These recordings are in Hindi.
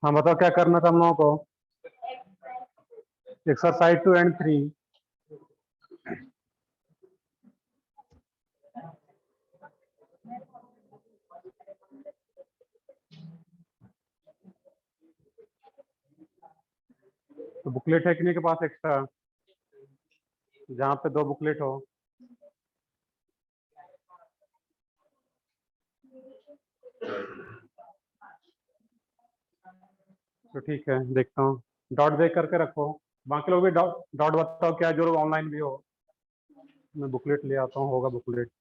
हाँ बताओ क्या करना था हम लोगों को। Exercise 2 and 3। तो बुकलेट है कि नहीं के पास एक्स्ट्रा, जहाँ पे 2 बुकलेट हो। तो ठीक है, देखता हूँ। डॉट देख करके रखो। बाकी लोग भी डॉट डॉट बताओ क्या, जो लोग ऑनलाइन भी हो। मैं बुकलेट ले आता हूँ, होगा बुकलेट।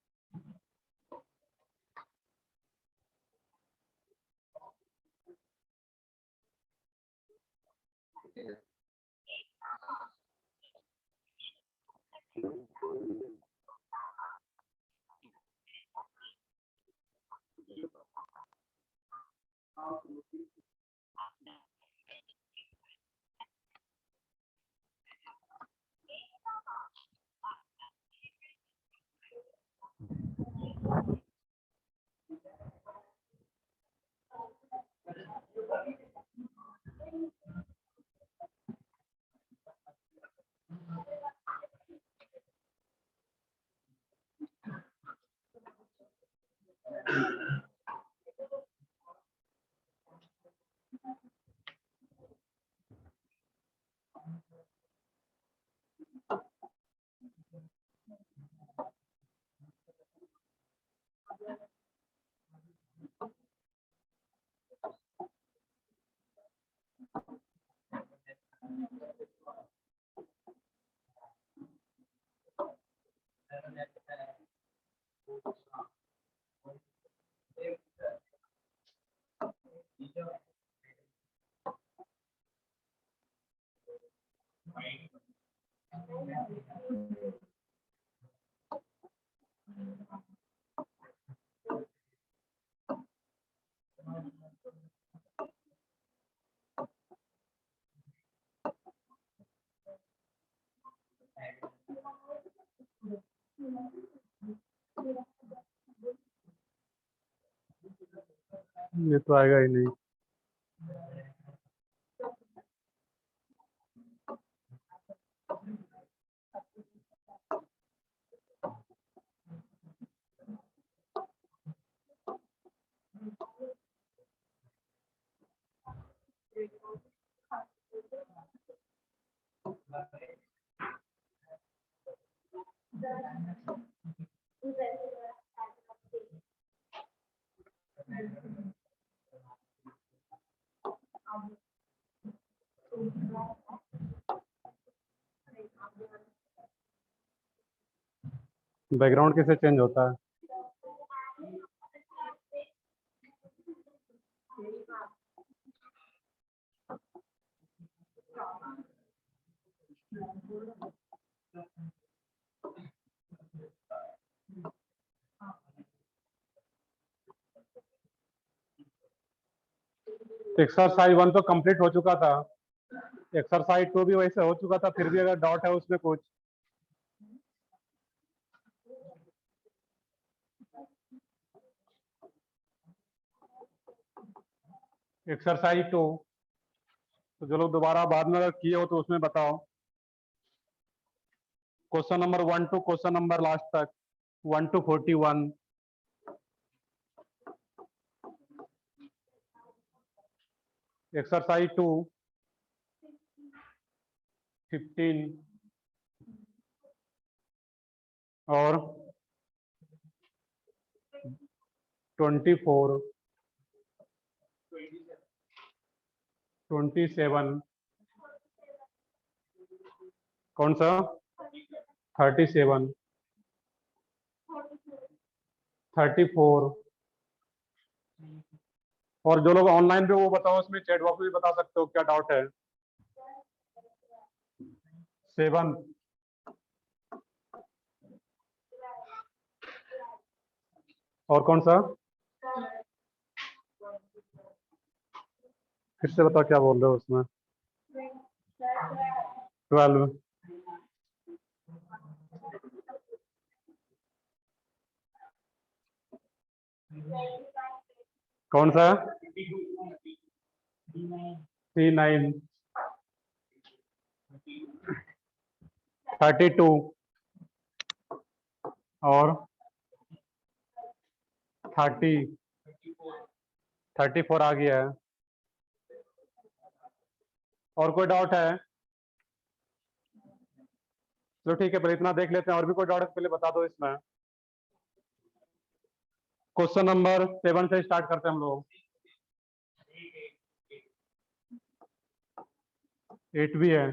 ये तो आएगा ही नहीं। बैकग्राउंड कैसे चेंज होता है। एक्सरसाइज 1 तो कंप्लीट हो चुका था। एक्सरसाइज 2 भी वैसे हो चुका था, फिर भी अगर डाउट है उसमें कुछ। एक्सरसाइज 2 तो जो लोग दोबारा बाद में अगर किए हो तो उसमें बताओ। Question number 1 to question number last तक 1 to 41। एक्सरसाइज 2 15 और 24 27। कौन सा 37 34। और जो लोग ऑनलाइन पे वो बताओ, उसमें चैट बॉक्स में बता सकते हो क्या डाउट है। 7 और कौन सा, फिर से बताओ क्या बोल रहे हो उसमें। 12 कौन सा? C9, 32 और 30, 34 आ गया है। और कोई डाउट है? चलो ठीक है, पहले इतना देख लेते हैं। और भी कोई डाउट पहले बता दो इसमें। क्वेश्चन नंबर 7 से स्टार्ट करते हैं हम लोग। 8 भी है।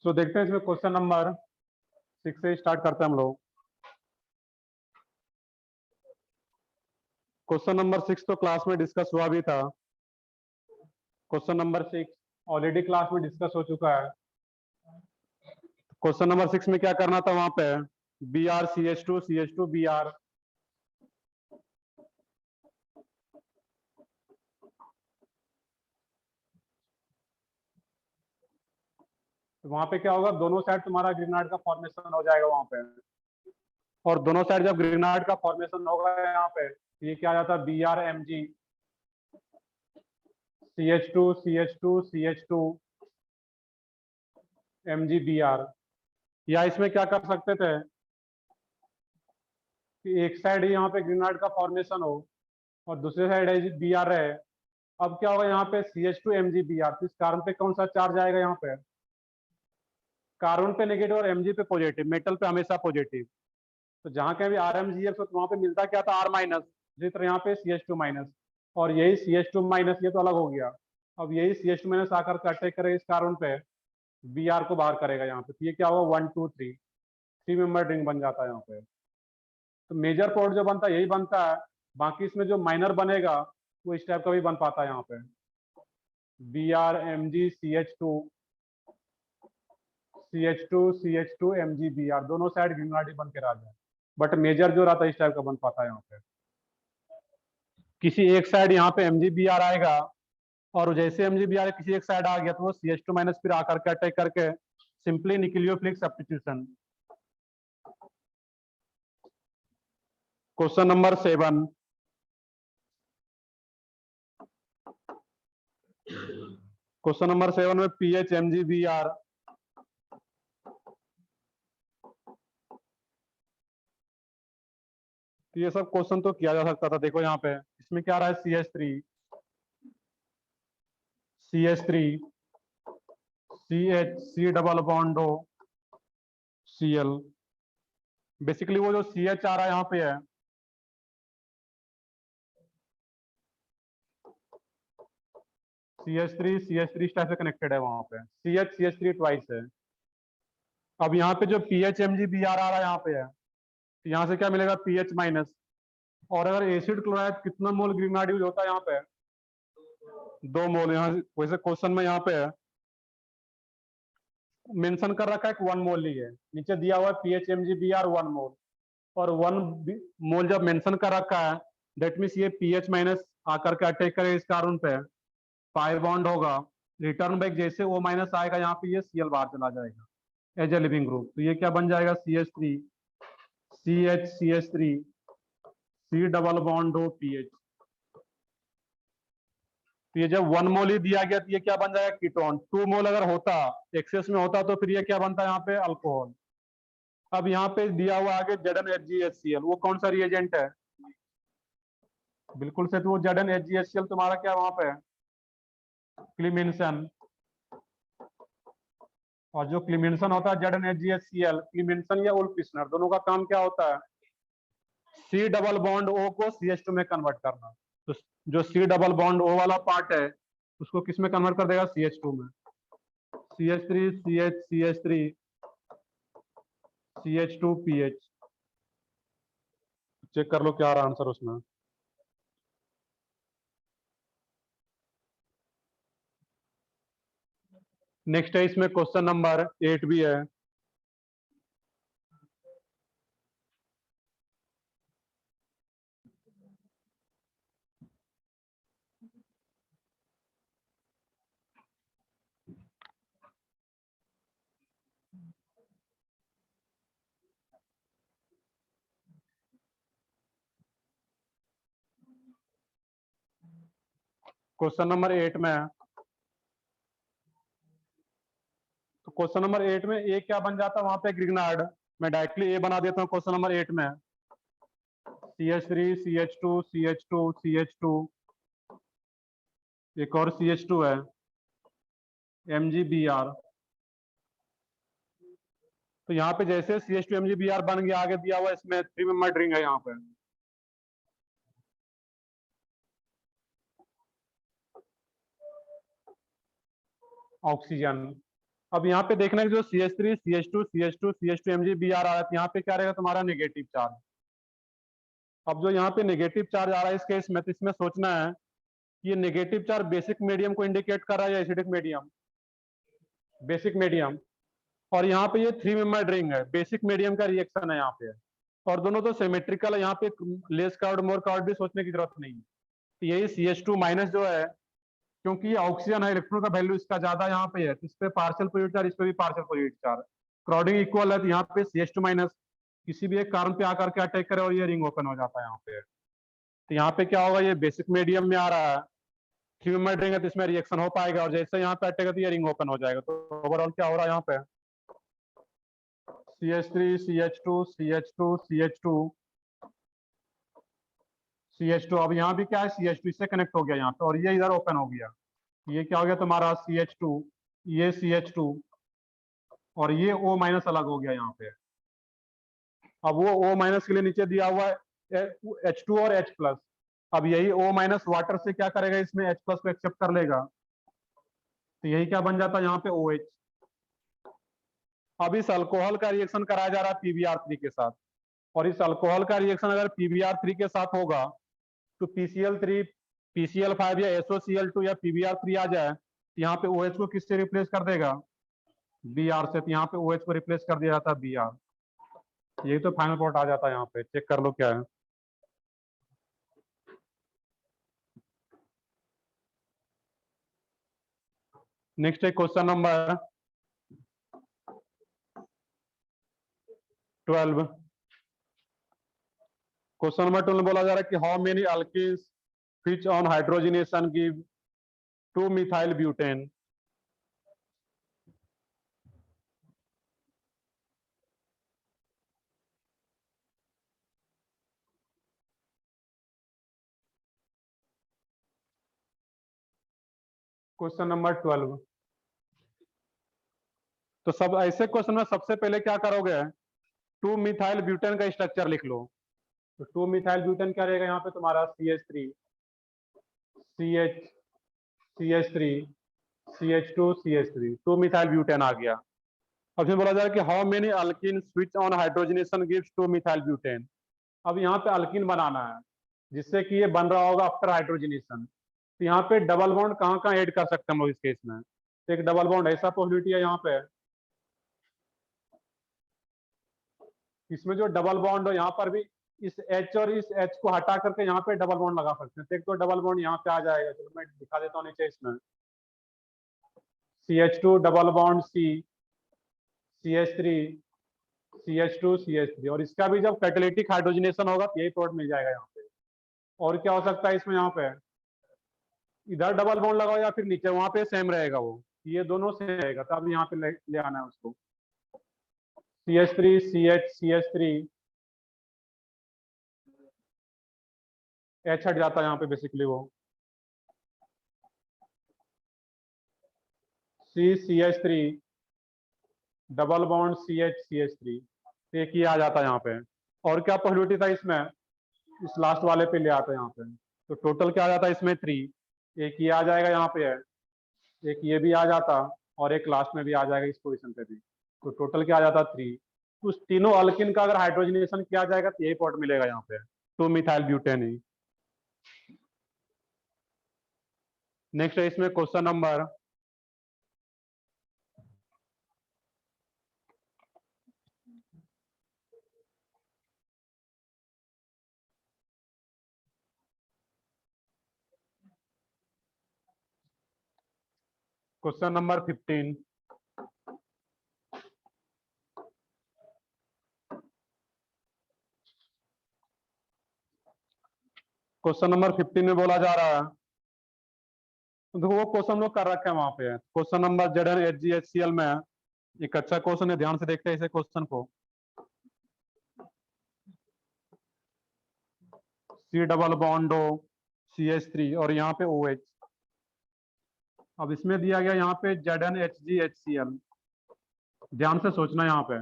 तो देखते हैं इसमें क्वेश्चन नंबर 6 से स्टार्ट करते हैं हम लोग। क्वेश्चन नंबर 6 तो क्लास में डिस्कस हुआ भी था। क्वेश्चन नंबर 6 ऑलरेडी क्लास में डिस्कस हो चुका है। क्वेश्चन नंबर 6 में क्या करना था वहां पे? BrCH2CH2Br। तो वहां पे क्या होगा, दोनों साइड तुम्हारा ग्रीनाइट का फॉर्मेशन हो जाएगा वहां पे। और दोनों साइड जब ग्रीनाइट का फॉर्मेशन होगा यहाँ पे, तो ये क्या आ जाता है? BrMg CH2CH2CH2 MgBr। या इसमें क्या कर सकते थे कि एक साइड यहाँ पे ग्रीनाइट का फॉर्मेशन हो और दूसरे साइड Br रहे। अब क्या होगा यहाँ पे CH2MgBr, तो इस कार्बन पे कौन सा चार्ज आएगा? यहाँ पे कार्बन पे नेगेटिव और Mg पे पॉजिटिव, मेटल पे हमेशा पॉजिटिव। तो जहाँ कहीं भी RMgF तो वहां पे मिलता क्या था? R-। इसी तरह यहाँ पे CH2-। और यही CH2-, ये तो अलग हो गया। अब यही CH2- आकर के अटैक करेगा इस कार्बन पे, Br को बाहर करेगा यहाँ पे। तो ये क्या होगा? 1 2 3, 3 मेंबर रिंग बन जाता है यहाँ पे। तो मेजर पोर्ट जो बनता है यही बनता है। बाकी इसमें जो माइनर बनेगा वो इस टाइप का भी बन पाता है यहाँ पे। BrMgCH2, CH2CH2MgBr, दोनों साइड ग्रीनाइट बन के रह जाए। बट मेजर जो रहता है इस टाइप का बन पाता है यहाँ पे। किसी एक साइड यहाँ पे MgBr आएगा, और जैसे MgBr किसी एक साइड आ गया तो वो CH2- फिर आकर के अटैक करके simply nucleophilic substitution. Question number 7। Question number 7 में पीएच MgBr। तो ये सब क्वेश्चन तो किया जा सकता था। देखो यहाँ पे इसमें क्या आ रहा है? CH3 CH, C double bond O Cl। Basically वो जो CH आ रहा है यहाँ पे है, CH3 टाइप से कनेक्टेड है वहां पे। CH ट्वाइस है। अब यहाँ पे जो पीएच MgBr आ रहा है यहाँ पे है, तो यहाँ से क्या मिलेगा? pH-। और अगर एसिड क्लोराइड कितना मोल ग्रीनाइट यूज होता है यहाँ पे? 2 मोल। यहाँ वैसे क्वेश्चन में यहाँ पे है मेंशन कर रखा है कि 1 मोल ही है। नीचे दिया हुआ है पीएच MgBr 1 मोल। और 1 मोल जब मेंशन कर रखा है, दैट मीन्स ये pH- आकर के अटैक करे इस कार्बन पे, पाई बॉन्ड होगा, रिटर्न बैक जैसे O- आएगा यहाँ पे, ये Cl बाहर चला जाएगा एज ए लिविंग ग्रुप। तो ये क्या बन जाएगा? CH3 CH3 C double bond O PH। तो ये जब 1 मोल ही दिया गया तो ये क्या बन जाएगा? कीटोन। 2 मोल अगर होता, एक्सेस में होता, तो फिर ये क्या बनता है यहाँ पे? अल्कोहल। अब यहाँ पे दिया हुआ आगे ZnHgHCl, वो कौन सा रिएजेंट है? बिल्कुल से, तो वो ZnHgHCl तुम्हारा क्या वहां पे है? क्लीमेंसन। और जो क्लीमेंसन होता है ZnHgHCl, क्लीमेंसन या उल्फिशनर, दोनों का काम क्या होता है? C डबल बॉन्ड O को CH2 में कन्वर्ट करना। तो जो C डबल बॉन्ड O वाला पार्ट है उसको किस में कन्वर्ट कर देगा? CH2 में। CH3 CH CH3 CH2 PH। Check कर लो क्या आ रहा आंसर उसमें। नेक्स्ट है इसमें क्वेश्चन नंबर 8 भी है। क्वेश्चन नंबर 8 में, तो क्वेश्चन नंबर 8 में ए क्या बन जाता है वहां पे ग्रिग्नार्ड। मैं डायरेक्टली ए बना देता हूँ क्वेश्चन नंबर 8 में। CH3 CH2 CH2 CH2, एक और CH2 है, MgBr। तो यहाँ पे जैसे CH2 MgBr बन गया, आगे दिया हुआ इसमें 3 मेंबर्ड रिंग है यहाँ पे। ऑक्सीजन। अब यहाँ पे देखना है जो CH3 CH2 CH2 CH2 MgBr आ रहा है, यहाँ पे क्या रहेगा तुम्हारा नेगेटिव चार्ज। अब जो यहाँ पे नेगेटिव चार्ज आ रहा है इस केस में, तो इसमें सोचना है कि ये नेगेटिव चार्ज बेसिक मीडियम को इंडिकेट कर रहा है या एसिडिक मीडियम। Basic medium. और यहाँ पे ये 3 मेंबर्ड रिंग है, बेसिक मीडियम का रिएक्शन है यहाँ पे। और दोनों तो सिमेट्रिकल है, यहाँ पे लेस कार्ड मोर कार्ड भी सोचने की जरूरत नहीं है। तो यही CH2 माइनस जो है, क्योंकि ये ऑक्सीजन है, इलेक्ट्रॉन का वैल्यू इसका ज्यादा यहाँ पे है, तो इस पे पार्शियल पॉजिटिव चार्ज, इस पे भी पार्शियल पॉजिटिव चार्ज, क्रॉडिंग इक्वल है, तो यहाँ पे CH2 माइनस किसी भी एक कारण पे आकर के अटैक करे और ये रिंग ओपन हो जाता है यहाँ पे। तो यहाँ पे क्या होगा, ये बेसिक मीडियम में आ रहा है, 3 मेंबर्ड रिंग है, तो इसमें रिएक्शन हो पाएगा, और जैसे यहाँ पे अटैक है तो ये रिंग ओपन हो जाएगा। तो ओवरऑल क्या हो रहा है यहाँ पे, CH3 CH2 CH2 CH2 CH2। अब यहाँ भी क्या है, CH2 इससे कनेक्ट हो गया यहाँ पे, और ये इधर ओपन हो गया। ये क्या हो गया तुम्हारा CH2, ये CH2, और ये O माइनस अलग हो गया यहाँ पे। अब वो O माइनस के लिए नीचे दिया हुआ है H2 और H प्लस। अब यही O माइनस वाटर से क्या करेगा, इसमें H प्लस को एक्सेप्ट कर लेगा, तो यही क्या बन जाता है यहाँ पे OH। अब इस अल्कोहल का रिएक्शन कराया जा रहा है PbR3 के साथ, और इस अल्कोहल का रिएक्शन अगर PbR3 के साथ होगा तो PCl3 PCl5 या SOCl2 या PbR3 आ जाए, तो यहाँ पे OH को किससे रिप्लेस कर देगा, Br से। तो यहाँ पे OH को रिप्लेस कर दिया जाता है Br। यही तो फाइनल प्लॉट आ जाता है, यहाँ पे चेक कर लो क्या है। नेक्स्ट है क्वेश्चन नंबर 12। क्वेश्चन नंबर 12 में बोला जा रहा है कि how many alkynes which on hydrogenation give 2 methyl butane. Question number 12। तो सब ऐसे क्वेश्चन में सबसे पहले क्या करोगे, 2 मिथाइल ब्यूटेन का स्ट्रक्चर लिख लो। तो 2 मिथाइल ब्यूटेन क्या रहेगा यहाँ पे तुम्हारा, CH3 CH CH3 CH2 CH3, 2 methyl butane आ गया। अब फिर बोला जा रहा है कि how many alkene switch on hydrogenation gives 2 methyl butane. अब यहाँ पे अल्किन बनाना है जिससे कि ये बन रहा होगा आफ्टर हाइड्रोजनेशन। तो यहाँ पे डबल बॉन्ड कहाँ कहाँ ऐड कर सकते हैं हम लोग इस केस में। तो एक डबल बॉन्ड ऐसा पॉसिबिलिटी है यहाँ पे, इसमें जो डबल बॉन्ड हो यहाँ पर भी इस H और इस H को हटा करके यहाँ पे डबल बॉन्ड लगा सकते हैं। तो एक तो डबल बॉन्ड यहाँ पे आ जाएगा, चलो मैं दिखा देता हूँ नीचे इसमें, CH2 double bond C CH3 CH2 CH3, और इसका भी जब कैटालिटिक हाइड्रोजनेशन होगा तो यही प्लॉट मिल जाएगा यहाँ पे। और क्या हो सकता है इसमें, यहाँ पे इधर डबल बॉन्ड लगाओ या फिर नीचे, वहां पे सेम रहेगा वो, ये दोनों सेम रहेगा, तो अब यहाँ पे ले आना है उसको। CH3 CH CH3 H हट जाता है यहाँ पे बेसिकली वो, C CH3 double bond CH CH3, एक ही आ जाता है यहाँ पे। और क्या पॉसिबिलिटी था इसमें, इस लास्ट वाले पे ले आता है यहाँ पे। तो टोटल क्या आ जाता है इसमें 3, एक ये आ जाएगा यहाँ पे है, एक ये भी आ जाता, और एक लास्ट में भी आ जाएगा इस पोजीशन पे भी। तो टोटल क्या आ जाता 3। उस तीनों अल्किन का अगर हाइड्रोजनेशन किया जाएगा तो यही पॉट मिलेगा यहाँ पे, 2 मिथाइल ब्यूटेन ही। नेक्स्ट है इसमें क्वेश्चन नंबर 15। क्वेश्चन नंबर 15 में बोला जा रहा है तो वो क्वेश्चन लोग कर रखे हैं वहां पे, क्वेश्चन नंबर ZnHgHCl में एक अच्छा क्वेश्चन है, ध्यान से देखते हैं इसे क्वेश्चन को। C double bond O CH3 और यहाँ पे OH। अब इसमें दिया गया यहाँ पे ZnHgHCl, ध्यान से सोचना यहाँ पे।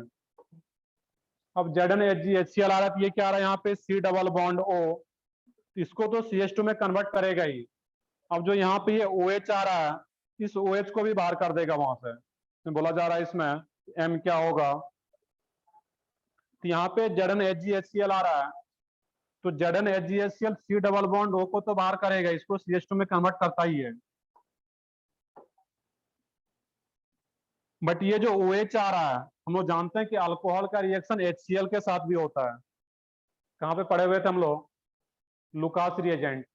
अब ZnHgHCl आ रहा है तो ये क्या आ रहा है यहाँ पे C डबल बॉन्ड O, इसको तो CH2 में कन्वर्ट करेगा ही। अब जो यहाँ पे ये OH आ रहा है, इस OH को भी बाहर कर देगा वहां से। तो बोला जा रहा है इसमें M क्या होगा, तो यहाँ पे ZnHgHCl आ रहा है, तो ZnHgHCl C double bond O को तो बाहर करेगा, इसको CH2 में कन्वर्ट करता ही है। बट ये जो OH आ रहा है, हम लोग जानते हैं कि अल्कोहल का रिएक्शन HCl के साथ भी होता है। कहाँ पे पढ़े हुए थे हम लोग, लुकास रिएजेंट।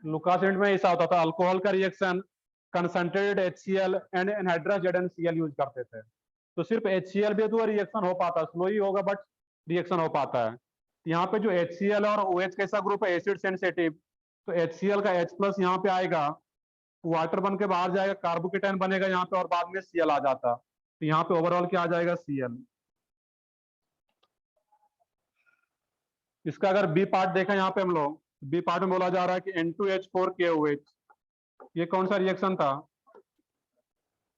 लुकास रिएजेंट में ऐसा होता था, अल्कोहल का reaction concentrated HCl and anhydrous ZnCl use करते थे। तो सिर्फ HCl भी तो रिएक्शन हो पाता है, स्लो ही होगा बट रिएक्शन हो पाता है। यहाँ पे जो HCl और OH कैसा ग्रुप है, एसिड सेंसिटिव, तो HCl का H+ यहाँ पे आएगा, वाटर बन के बाहर जाएगा, कार्बोकेटाइन बनेगा यहाँ पे और बाद में Cl आ जाता। तो यहाँ पे ओवरऑल क्या आ जाएगा, Cl। इसका अगर बी पार्ट देखा यहाँ पे हम लोग, बी पार्ट में बोला जा रहा है कि N2H4KOH, ये कौन सा रिएक्शन था,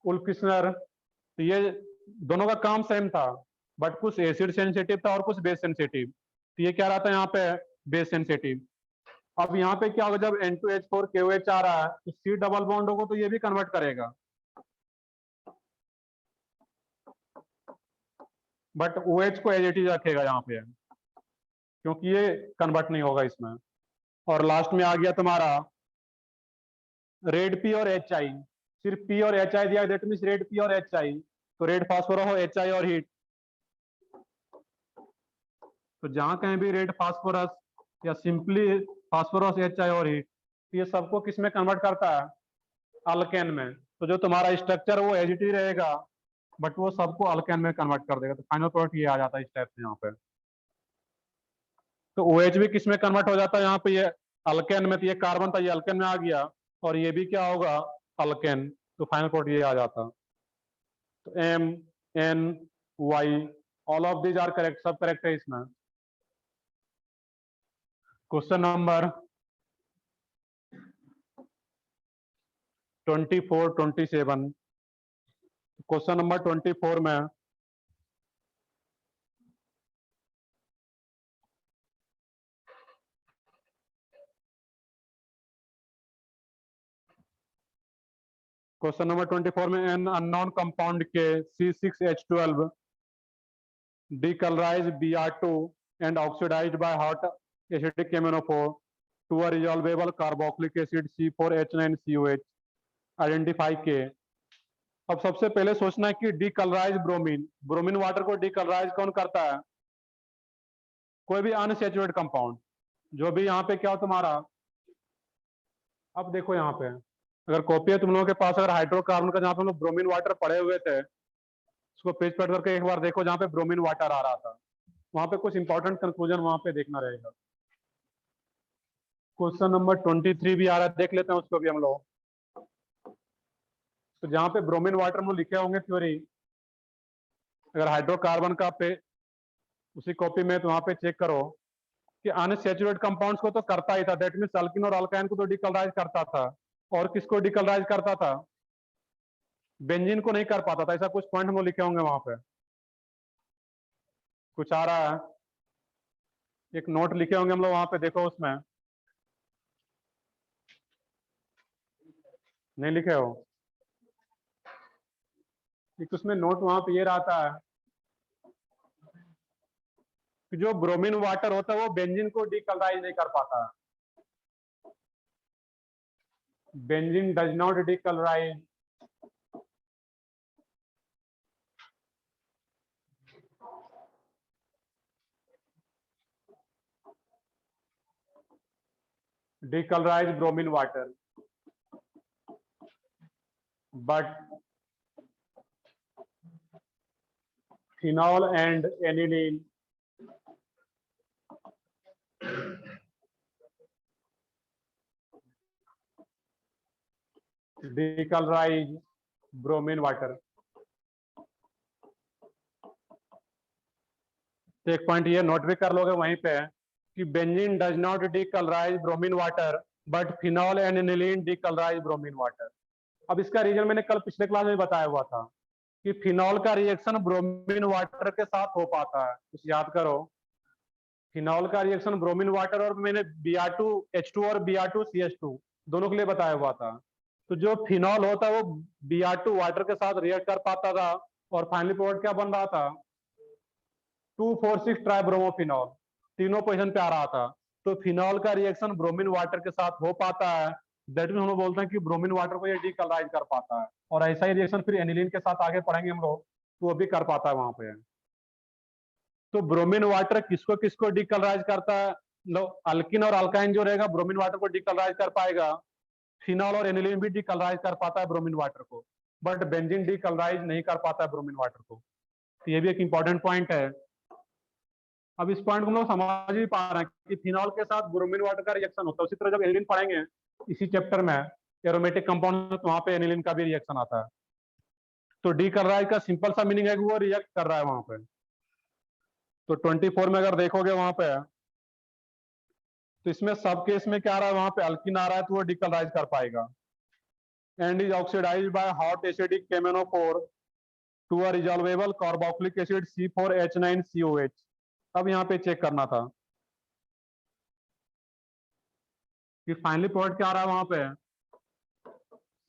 उल्फकिस्लर। तो ये दोनों का काम सेम था, बट कुछ एसिड सेंसिटिव था और कुछ बेस सेंसिटिव। तो ये क्या रहा था यहाँ पे, बेस सेंसिटिव। अब यहाँ पे क्या होगा, जब N2H4KOH आ रहा है तो C डबल बॉन्ड होगा तो ये भी कन्वर्ट करेगा, बट OH को एज इट इज रखेगा यहाँ पे, क्योंकि ये कन्वर्ट नहीं होगा इसमें। और लास्ट में आ गया तुम्हारा रेड P और HI, सिर्फ P और HI दिया, दैट मींस रेड P और HI। तो रेड फास्फोरस हो, HI और हीट, तो जहां कहीं भी रेड फास्फोरस या सिंपली फास्फोरस HI और हीट, ये सबको किस में कन्वर्ट करता है, अल्केन में। तो जो तुम्हारा स्ट्रक्चर वो एज इट इज रहेगा, बट वो सबको अल्केन में कन्वर्ट कर देगा। तो फाइनल प्रोडक्ट ये आ जाता है इस टाइप से यहाँ पे। तो OH भी किस में कन्वर्ट हो जाता है यहाँ पे, ये अल्केन में। तो ये कार्बन था, ये अल्केन में आ गया, और ये भी क्या होगा, अल्केन। तो फाइनल प्रोडक्ट ये आ जाता। तो MNY all of these are correct, सब करेक्ट है इसमें। Question number 24-27। क्वेश्चन नंबर 24 में क्वेश्चन नंबर 24 में एन अननोन कंपाउंड के C6H12 decolourise Br2 and oxidised by hot acidic KMnO4 to a resolvable carboxylic acid C4H9COH, identify के। अब सबसे पहले सोचना है कि डीकलराइज ब्रोमीन, ब्रोमीन वाटर को डीकलराइज कौन करता है, कोई भी अनसैचुरेटेड कंपाउंड, जो भी यहाँ पे क्या हो तुम्हारा। अब देखो यहाँ पे अगर कॉपी है तुम लोगों के पास, अगर हाइड्रोकार्बन का जहाँ पे हम लोग ब्रोमीन वाटर पढ़े हुए थे, उसको पेज पलट करके एक बार देखो, जहाँ पे ब्रोमीन वाटर आ रहा था वहां पे कुछ इंपॉर्टेंट कंक्लूजन वहां पे देखना रहेगा। क्वेश्चन नंबर 23 भी आ रहा है, देख लेते हैं उसको भी हम लोग। तो जहाँ पे ब्रोमीन वाटर हम लोग लिखे होंगे थ्योरी, अगर हाइड्रोकार्बन का पे उसी कॉपी में, तो वहां पे चेक करो कि अनसैचुरेटेड कंपाउंड्स को तो करता ही था, दैट मींस अल्किन और अल्काइन को तो डिकलराइज करता था। और किसको डिकलराइज करता था, बेंजीन को नहीं कर पाता था। ऐसा कुछ पॉइंट हम लोग लिखे होंगे वहां पे, कुछ आ रहा है, एक नोट लिखे होंगे हम लोग वहां पे, देखो उसमें नहीं लिखे हो। एक उसमें नोट वहां पे ये रहता है कि जो ब्रोमीन वाटर होता है वो बेंजीन को डिकलराइज नहीं कर पाता। Benzene does not decolourise bromine water, but phenol and aniline decolourise bromine water. तो एक पॉइंट ये नोट भी कर लोगे वहीं पे कि benzene does not decolourise bromine water but phenol and aniline decolourise bromine water. अब इसका रीजन मैंने कल पिछले क्लास में बताया हुआ था कि फिनॉल का रिएक्शन ब्रोमीन वाटर के साथ हो पाता है, कुछ याद करो। फिनॉल का रिएक्शन ब्रोमीन वाटर, और मैंने Br2H2 और Br2CH2 दोनों के लिए बताया हुआ था। तो जो फिनॉल होता है वो Br2 वाटर के साथ रिएक्ट कर पाता था और फाइनली प्रोडक्ट क्या बन रहा था, 2,4,6 ट्राइब्रोमोफिनॉल, तीनों पोजीशन पे आ रहा था। तो फिनॉल का रिएक्शन ब्रोमीन वाटर के साथ हो पाता है, दैट मीन हम लोग बोलते हैं कि ब्रोमीन वाटर को ये डीकलराइज कर पाता है। और ऐसा ही रिएक्शन फिर एनिलीन के साथ आगे पढ़ेंगे हम लोग, तो वो भी कर पाता है वहां पे। तो ब्रोमीन वाटर किसको किसको डीकलराइज करता है, लो अल्किन और अल्काइन जो रहेगा ब्रोमीन वाटर को डीकलराइज कर पाएगा। फिनॉल और एनिलीन भी डीकलराइज कर पाता है ब्रोमीन वाटर को, बट बेंजीन डीकलराइज नहीं कर पाता है ब्रोमीन वाटर को। तो ये भी एक इंपॉर्टेंट पॉइंट है। अब इस पॉइंट को हम लोग समझ भी पा रहे हैं कि फिनॉल के साथ ब्रोमीन वाटर का रिएक्शन होता है। उसी तरह जब एनिलीन पढ़ेंगे इसी चैप्टर में एरोमेटिक कंपाउंड, तो वहां पे एनिलीन का भी रिएक्शन आता है। तो डीकलराइज का सिंपल सा मीनिंग है कि वो रिएक्ट कर रहा है वहां पे। तो 24 में अगर देखोगे वहां पे, तो इसमें सब केस में क्या आ रहा है, वहां पे अल्किन आ रहा है तो वो डीकलराइज कर पाएगा। And is oxidised by hot acidic KMnO4 to a resolvable carboxylic acid C4H9COH। अब यहाँ पे चेक करना था कि फाइनली प्रोडक्ट क्या आ रहा है वहां पे,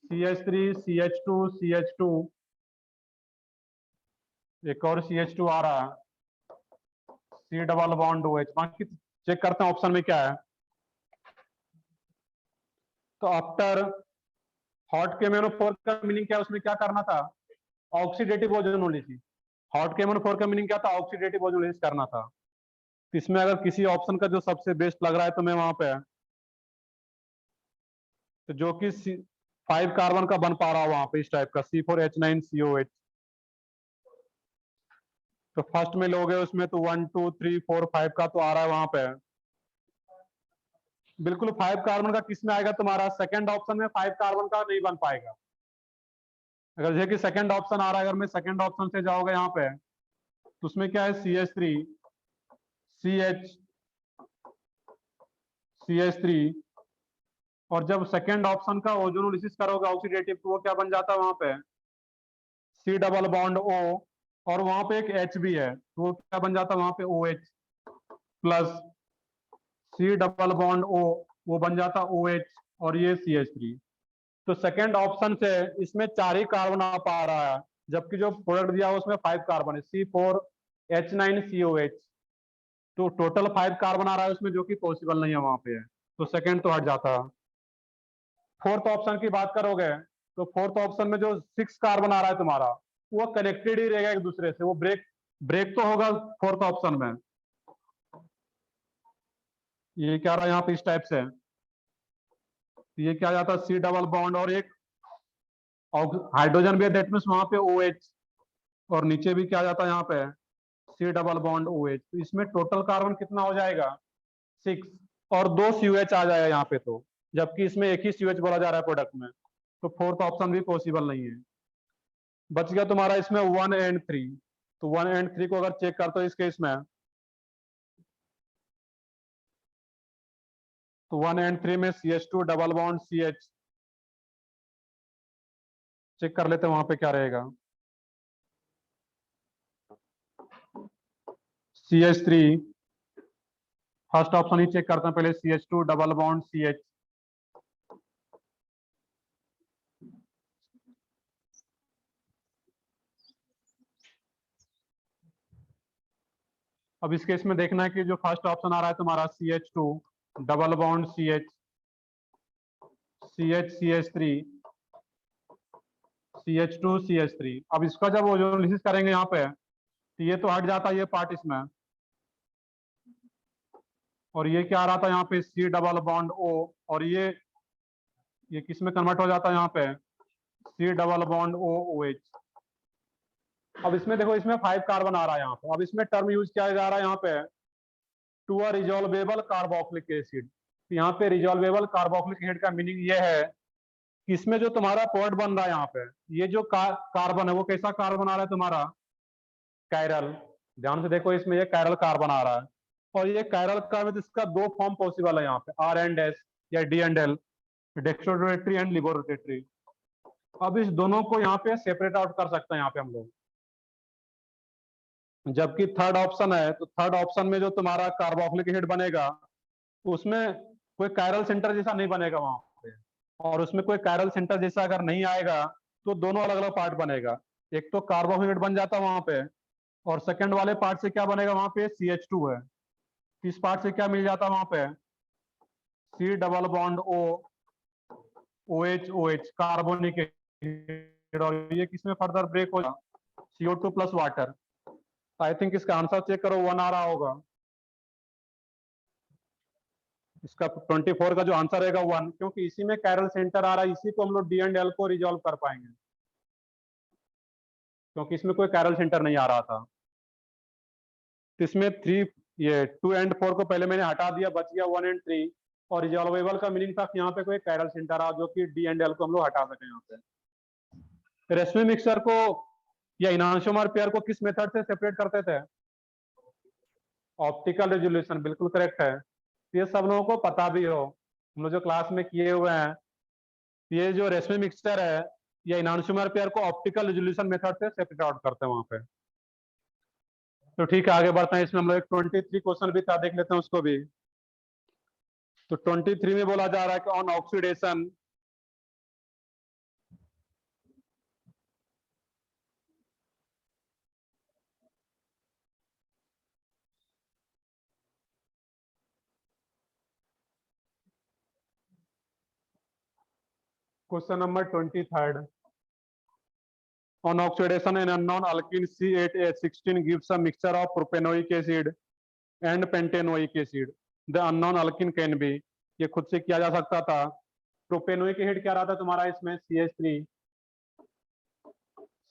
CH3 CH2 CH2, एक और CH2 आ रहा है, C डबल बॉन्ड OH। बाकी चेक करते हैं ऑप्शन में क्या है। तो आफ्टर हॉट KMnO4 का मीनिंग क्या है, उसमें क्या करना था, ऑक्सीडेटिव ओजोनोलिसिस। हॉट KMnO4 का मीनिंग क्या था, ऑक्सीडेटिव ओजोनोलिसिस करना था। तो इसमें अगर किसी ऑप्शन का जो सबसे बेस्ट लग रहा है तो मैं वहां पे, तो जो कि 5 कार्बन का बन पा रहा है वहां पे इस टाइप का C4H9COH। तो फर्स्ट में लोगे उसमें तो 1 2 3 4 5 का तो आ रहा है वहां पे। बिल्कुल 5 कार्बन का किस में आएगा तुम्हारा, सेकंड ऑप्शन में 5 कार्बन का नहीं बन पाएगा। अगर जैसे कि सेकंड ऑप्शन आ रहा है, अगर मैं सेकंड ऑप्शन से जाओगे यहाँ पे, तो उसमें क्या है, CH3 CH CH3, और जब सेकंड ऑप्शन का ओजोनोलिसिस करोगे ऑक्सीडेटिव, तो वो क्या बन जाता है वहां पे, C डबल बॉन्ड O, और वहां पे एक H भी है तो वो क्या बन जाता है वहां पे, OH plus C double bond O, वो बन जाता OH, और ये CH3। तो सेकंड ऑप्शन से इसमें 4 ही कार्बन आ पा रहा है, जबकि जो प्रोडक्ट दिया है उसमें 5 कार्बन है, C4H9COH। तो टोटल 5 कार्बन आ रहा है उसमें, जो कि पॉसिबल नहीं है वहां पे है। तो सेकंड तो हट जाता है। फोर्थ ऑप्शन की बात करोगे तो फोर्थ ऑप्शन में जो 6 कार्बन आ रहा है तुम्हारा, वो कनेक्टेड ही रहेगा एक दूसरे से, वो ब्रेक ब्रेक तो होगा फोर्थ ऑप्शन में। ये क्या रहा है यहाँ पे इस टाइप से, ये क्या जाता है, C डबल बॉन्ड और एक हाइड्रोजन भी है, दैट मीन्स वहां पे OH, और नीचे भी क्या जाता है यहाँ पे, C डबल बॉन्ड OH। तो इसमें टोटल कार्बन कितना हो जाएगा, 6, और 2 COH आ जाएगा यहाँ पे। तो जबकि इसमें एक ही COH बोला जा रहा है प्रोडक्ट में, तो फोर्थ ऑप्शन भी पॉसिबल नहीं है। बच गया तुम्हारा इसमें 1 एंड 3। तो 1 एंड 3 को अगर चेक करते हो इस केस में, तो 1 एंड 3 में CH2 double bond CH, check कर लेते हैं वहां पे क्या रहेगा, CH3, फर्स्ट ऑप्शन ही चेक करते हैं पहले, CH2 डबल बॉन्ड CH। अब इस केस में देखना है कि जो फर्स्ट ऑप्शन आ रहा है तुम्हारा CH2 double bond CH, CH CH3 CH2 CH3। अब इसका जब ओजोनोलिसिस करेंगे यहाँ पे, तो ये तो हट जाता है ये पार्ट इसमें, और ये क्या आ रहा था यहाँ पे, C डबल बॉन्ड O, और ये किस में कन्वर्ट हो जाता है यहाँ पे, C double bond O OH। अब इसमें देखो इसमें 5 कार्बन आ रहा है यहाँ पे। अब इसमें टर्म यूज किया जा रहा है यहाँ पे, to a resolvable carboxylic acid. यहाँ पे रिजॉल्वेबल कार्बोक्सिलिक एसिड का मीनिंग ये है इसमें जो तुम्हारा पॉइंट बन रहा है यहाँ पे, ये जो कार्बन है वो कैसा कार्बन आ रहा है तुम्हारा, कायरल। ध्यान से देखो, इसमें ये कायरल कार्बन आ रहा है। और ये कायरल कार्बन, इसका दो फॉर्म पॉसिबल है यहाँ पे, आर एंड एस या D and L, dextro rotatory and levo rotatory. अब इस दोनों को यहाँ पे सेपरेट आउट कर सकते हैं यहाँ पे हम लोग। जबकि थर्ड ऑप्शन है, तो थर्ड ऑप्शन में जो तुम्हारा कार्बोक्सिलिक एसिड बनेगा, उसमें कोई कायरल सेंटर जैसा नहीं बनेगा वहां पे। और उसमें कोई कायरल सेंटर जैसा अगर नहीं आएगा तो दोनों अलग अलग पार्ट बनेगा। एक तो कार्बोक्सिलिक एसिड बन जाता है वहां पे, और सेकंड वाले पार्ट से क्या बनेगा वहां पे, CH2 है। इस पार्ट से क्या मिल जाता है वहां पे, C double bond O, OH carbonic acid. और ये किसमें फर्दर ब्रेक हो जाएगा, CO2 plus water. I think इसका आंसर चेक करो, 1 आ रहा होगा इसका। 24 का जो आंसर रहेगा 1, क्योंकि इसी में कैरल सेंटर आ रहा है, इसी को हम लोग डी एंड एल को रिजॉल्व कर पाएंगे, क्योंकि इसमें कोई कैरल सेंटर नहीं आ रहा था। तो इसमें 3, ये 2 एंड 4 को पहले मैंने हटा दिया, बच गया 1 एंड 3। और रिजॉल्वेबल का मीनिंग था कि यहाँ पे कोई कैरल सेंटर आ, जो कि डी एंड एल को हम लोग हटा सके यहाँ पे। रेशमी मिक्सचर को या इनांशोमर पेयर को किस मेथड से सेपरेट करते थे, ऑप्टिकल रेजोल्यूशन, बिल्कुल करेक्ट है। ये सब लोगों को पता भी हो, हम लोग जो क्लास में किए हुए हैं। ये जो रेशमी मिक्सचर है या इनांशोमर पेयर को ऑप्टिकल रेजोल्यूशन मेथड से सेपरेट आउट करते हैं वहां पे। तो ठीक है, आगे बढ़ते हैं। इसमें हम लोग एक 23 क्वेश्चन भी था, देख लेते हैं उसको भी। तो 23 में बोला जा रहा है कि on oxidation, question number 23, on oxidation an unknown alkene C8H16 gives a mixture of propanoic acid and pentanoic acid. The unknown alkene can be, ये खुद से किया जा सकता था। प्रोपेनोइक एसिड क्या रहा था तुम्हारा इसमें, CH3,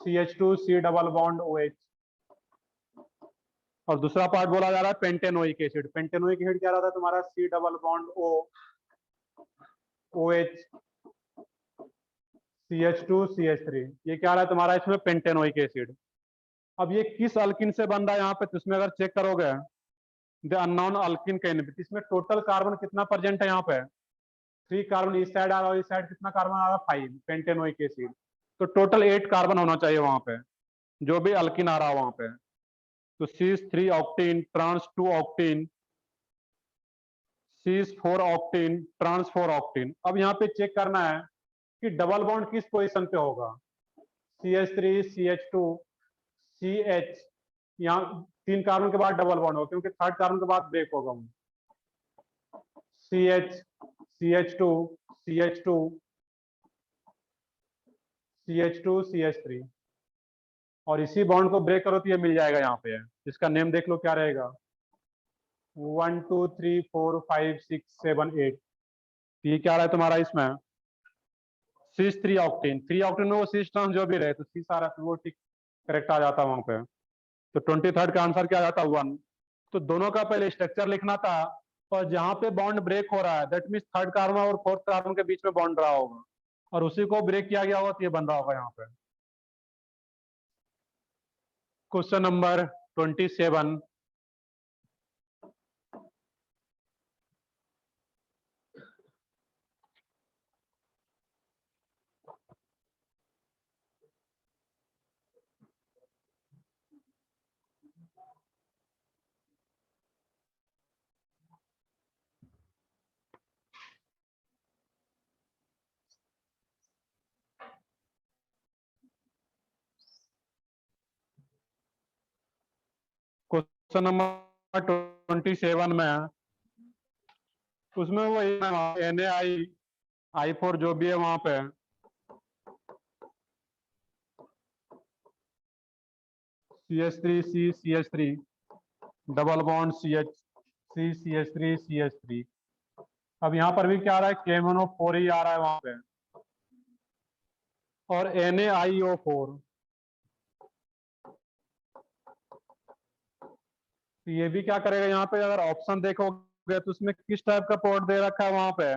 CH2, C double bond OH। और दूसरा पार्ट बोला जा रहा है पेंटेनोइक एसिड। पेंटेनोइक एसिड क्या रहा था तुम्हारा, C double bond O, OH, CH2, CH3। ये क्या रहा है तुम्हारा इसमें, पेंटेनोइक एसिड। अब ये किस अल्किन से बन रहा है यहाँ पे, तो इसमें अगर चेक करोगे, the unknown alkene can be, इसमें टोटल कार्बन कितना प्रेजेंट है यहाँ पे, 3 कार्बन इस साइड आ रहा है, इस साइड कितना कार्बन आ रहा है, 5, पेंटेनोइक एसिड। तो टोटल 8 कार्बन होना चाहिए वहां पे, जो भी अल्किन आ रहा है वहां पे। तो cis 3 octene, trans 2 octene, cis 4 octene, trans 4 octene. अब यहाँ पे चेक करना है कि डबल बॉन्ड किस पोजीशन पे होगा, CH3, CH2, CH। यहाँ 3 कार्बन के बाद डबल बॉन्ड होगा, क्योंकि थर्ड कार्बन के बाद ब्रेक होगा। CH, CH2, CH2, CH2, CH3। और इसी बॉन्ड को ब्रेक करो तो ये मिल जाएगा यहाँ पे। इसका नेम देख लो क्या रहेगा, 1 2 3 4 5 6 7 8। ये क्या रहा है तुम्हारा इसमें, सीज 3 ऑक्टेन। 3 ऑक्टेन में वो सीज टर्म जो भी रहे, तो सी सारा वो ठीक करेक्ट आ जाता वहां पे। तो 23 का आंसर क्या आ जाता, 1। तो दोनों का पहले स्ट्रक्चर लिखना था, और जहां पे बॉन्ड ब्रेक हो रहा है दैट मीन थर्ड कार्बन और फोर्थ कार्बन के बीच में बॉन्ड रहा होगा, और उसी को ब्रेक किया गया होगा, तो ये बन रहा होगा यहाँ पे। क्वेश्चन नंबर 27, क्वेश्चन नंबर 27 में उसमें वो Na I4 जो भी है वहां पे, CH3 CH3 double bond CH3 अब यहाँ पर भी क्या आ रहा है, KMnO4 ही आ रहा है वहां पे, और NaIO4। ये भी क्या करेगा यहाँ पे, अगर ऑप्शन देखोगे तो उसमें किस टाइप का पोर्ट दे रखा है वहां पे,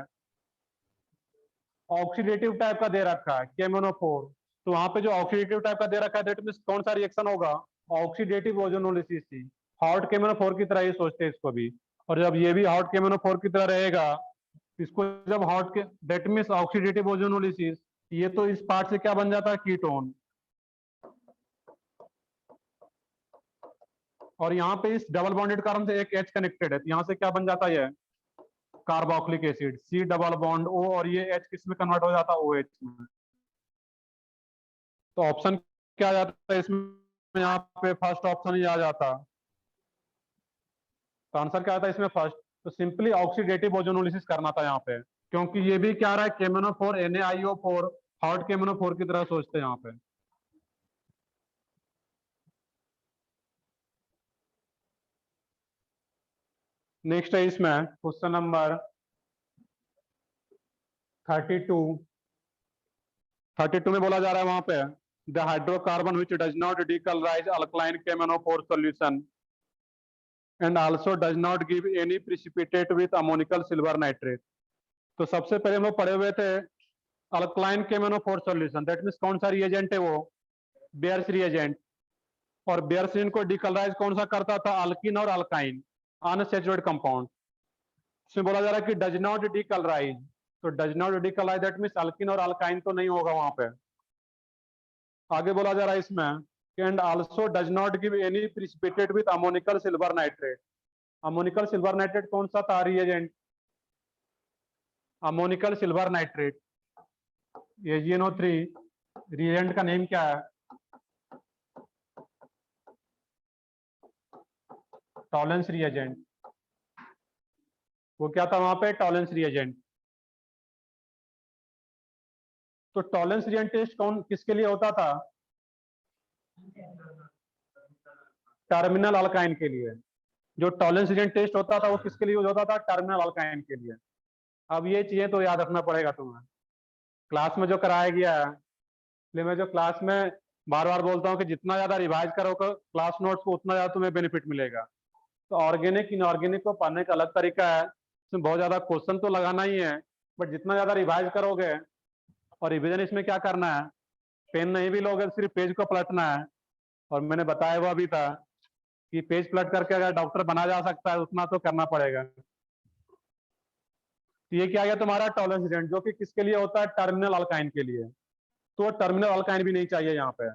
ऑक्सीडेटिव टाइप का दे रखा है KMnO4, तो वहां पे जो ऑक्सीडेटिव टाइप का दे रखा है दैट मीन्स कौन सा रिएक्शन होगा, ऑक्सीडेटिव ओजोनोलिसिस ही। हॉट KMnO4 की तरह ही सोचते हैं इसको भी, और जब ये भी हॉट KMnO4 की तरह रहेगा, इसको जब हॉट के दैट मीन्स ऑक्सीडेटिव ओजोनोलिसिस, ये तो इस पार्ट से क्या बन जाता है, कीटोन। और यहाँ पे इस डबल बॉन्डेड कार्बन से एक H कनेक्टेड है, तो यहाँ से क्या बन जाता है, carboxylic acid, C double bond O, और ये H किस में कन्वर्ट हो जाता है, OH में। तो ऑप्शन क्या आ जाता है इसमें, यहाँ पे फर्स्ट ऑप्शन ही आ जाता। तो आंसर क्या आता है इसमें फर्स्ट, तो सिंपली ऑक्सीडेटिव ओजोनोलिसिस करना था यहाँ पे, क्योंकि ये भी क्या रहा है, KMnO4 NaIO4, हॉट KMnO4 की तरह सोचते हैं यहाँ पे। नेक्स्ट है इसमें क्वेश्चन नंबर 32। 32 में बोला जा रहा है वहां पे, the hydrocarbon which does not decolourise alkaline KMnO4 solution and also does not give any precipitate with ammoniacal silver nitrate. तो सबसे पहले हम लोग पढ़े हुए थे alkaline KMnO4 solution, that means कौन सा रिएजेंट है वो, बेयर्स रिएजेंट। और बेयर्स रिएजेंट को डीकलराइज कौन सा करता था, अल्किन और अल्काइन, अनसैचुरेटेड कंपाउंड। इसमें बोला जा रहा है कि डज नॉट डीकलराइज, तो does not decolourise that means alkene और अल्काइन तो नहीं होगा वहां पे। आगे बोला जा रहा है इसमें, and also does not give any precipitate with ammoniacal silver nitrate. Ammoniacal silver nitrate कौन सा था reagent, ammoniacal silver nitrate, AgNO3, reagent का नेम क्या है, टॉलेंस रिएजेंट। वो क्या था वहां पे, टॉलेंस रिएजेंट। तो टॉलेंस रिएजेंट टेस्ट कौन किसके लिए होता था, टर्मिनल अल्काइन के लिए। जो टॉलेंस रिएजेंट टेस्ट होता था वो किसके लिए यूज होता था, टर्मिनल अल्काइन के लिए। अब ये चीजें तो याद रखना पड़ेगा तुम्हें, क्लास में जो कराया गया है। इसलिए मैं जो क्लास में बार बार बोलता हूँ कि जितना ज्यादा रिवाइज करोगे क्लास नोट्स को, उतना ज्यादा तुम्हें बेनिफिट मिलेगा। तो ऑर्गेनिक इनऑर्गेनिक को पढ़ने का अलग तरीका है, इसमें बहुत ज्यादा क्वेश्चन तो लगाना ही है, बट जितना ज्यादा रिवाइज करोगे, और रिविजन इसमें क्या करना है, पेन नहीं भी लोगे सिर्फ पेज को पलटना है। और मैंने बताया हुआ भी था कि पेज पलट करके अगर डॉक्टर बना जा सकता है उतना तो करना पड़ेगा। तो ये क्या गया तुम्हारा टॉलरेंस रिएजेंट, जो कि किसके लिए होता है, टर्मिनल अल्काइन के लिए। तो टर्मिनल अल्काइन भी नहीं चाहिए यहाँ पे।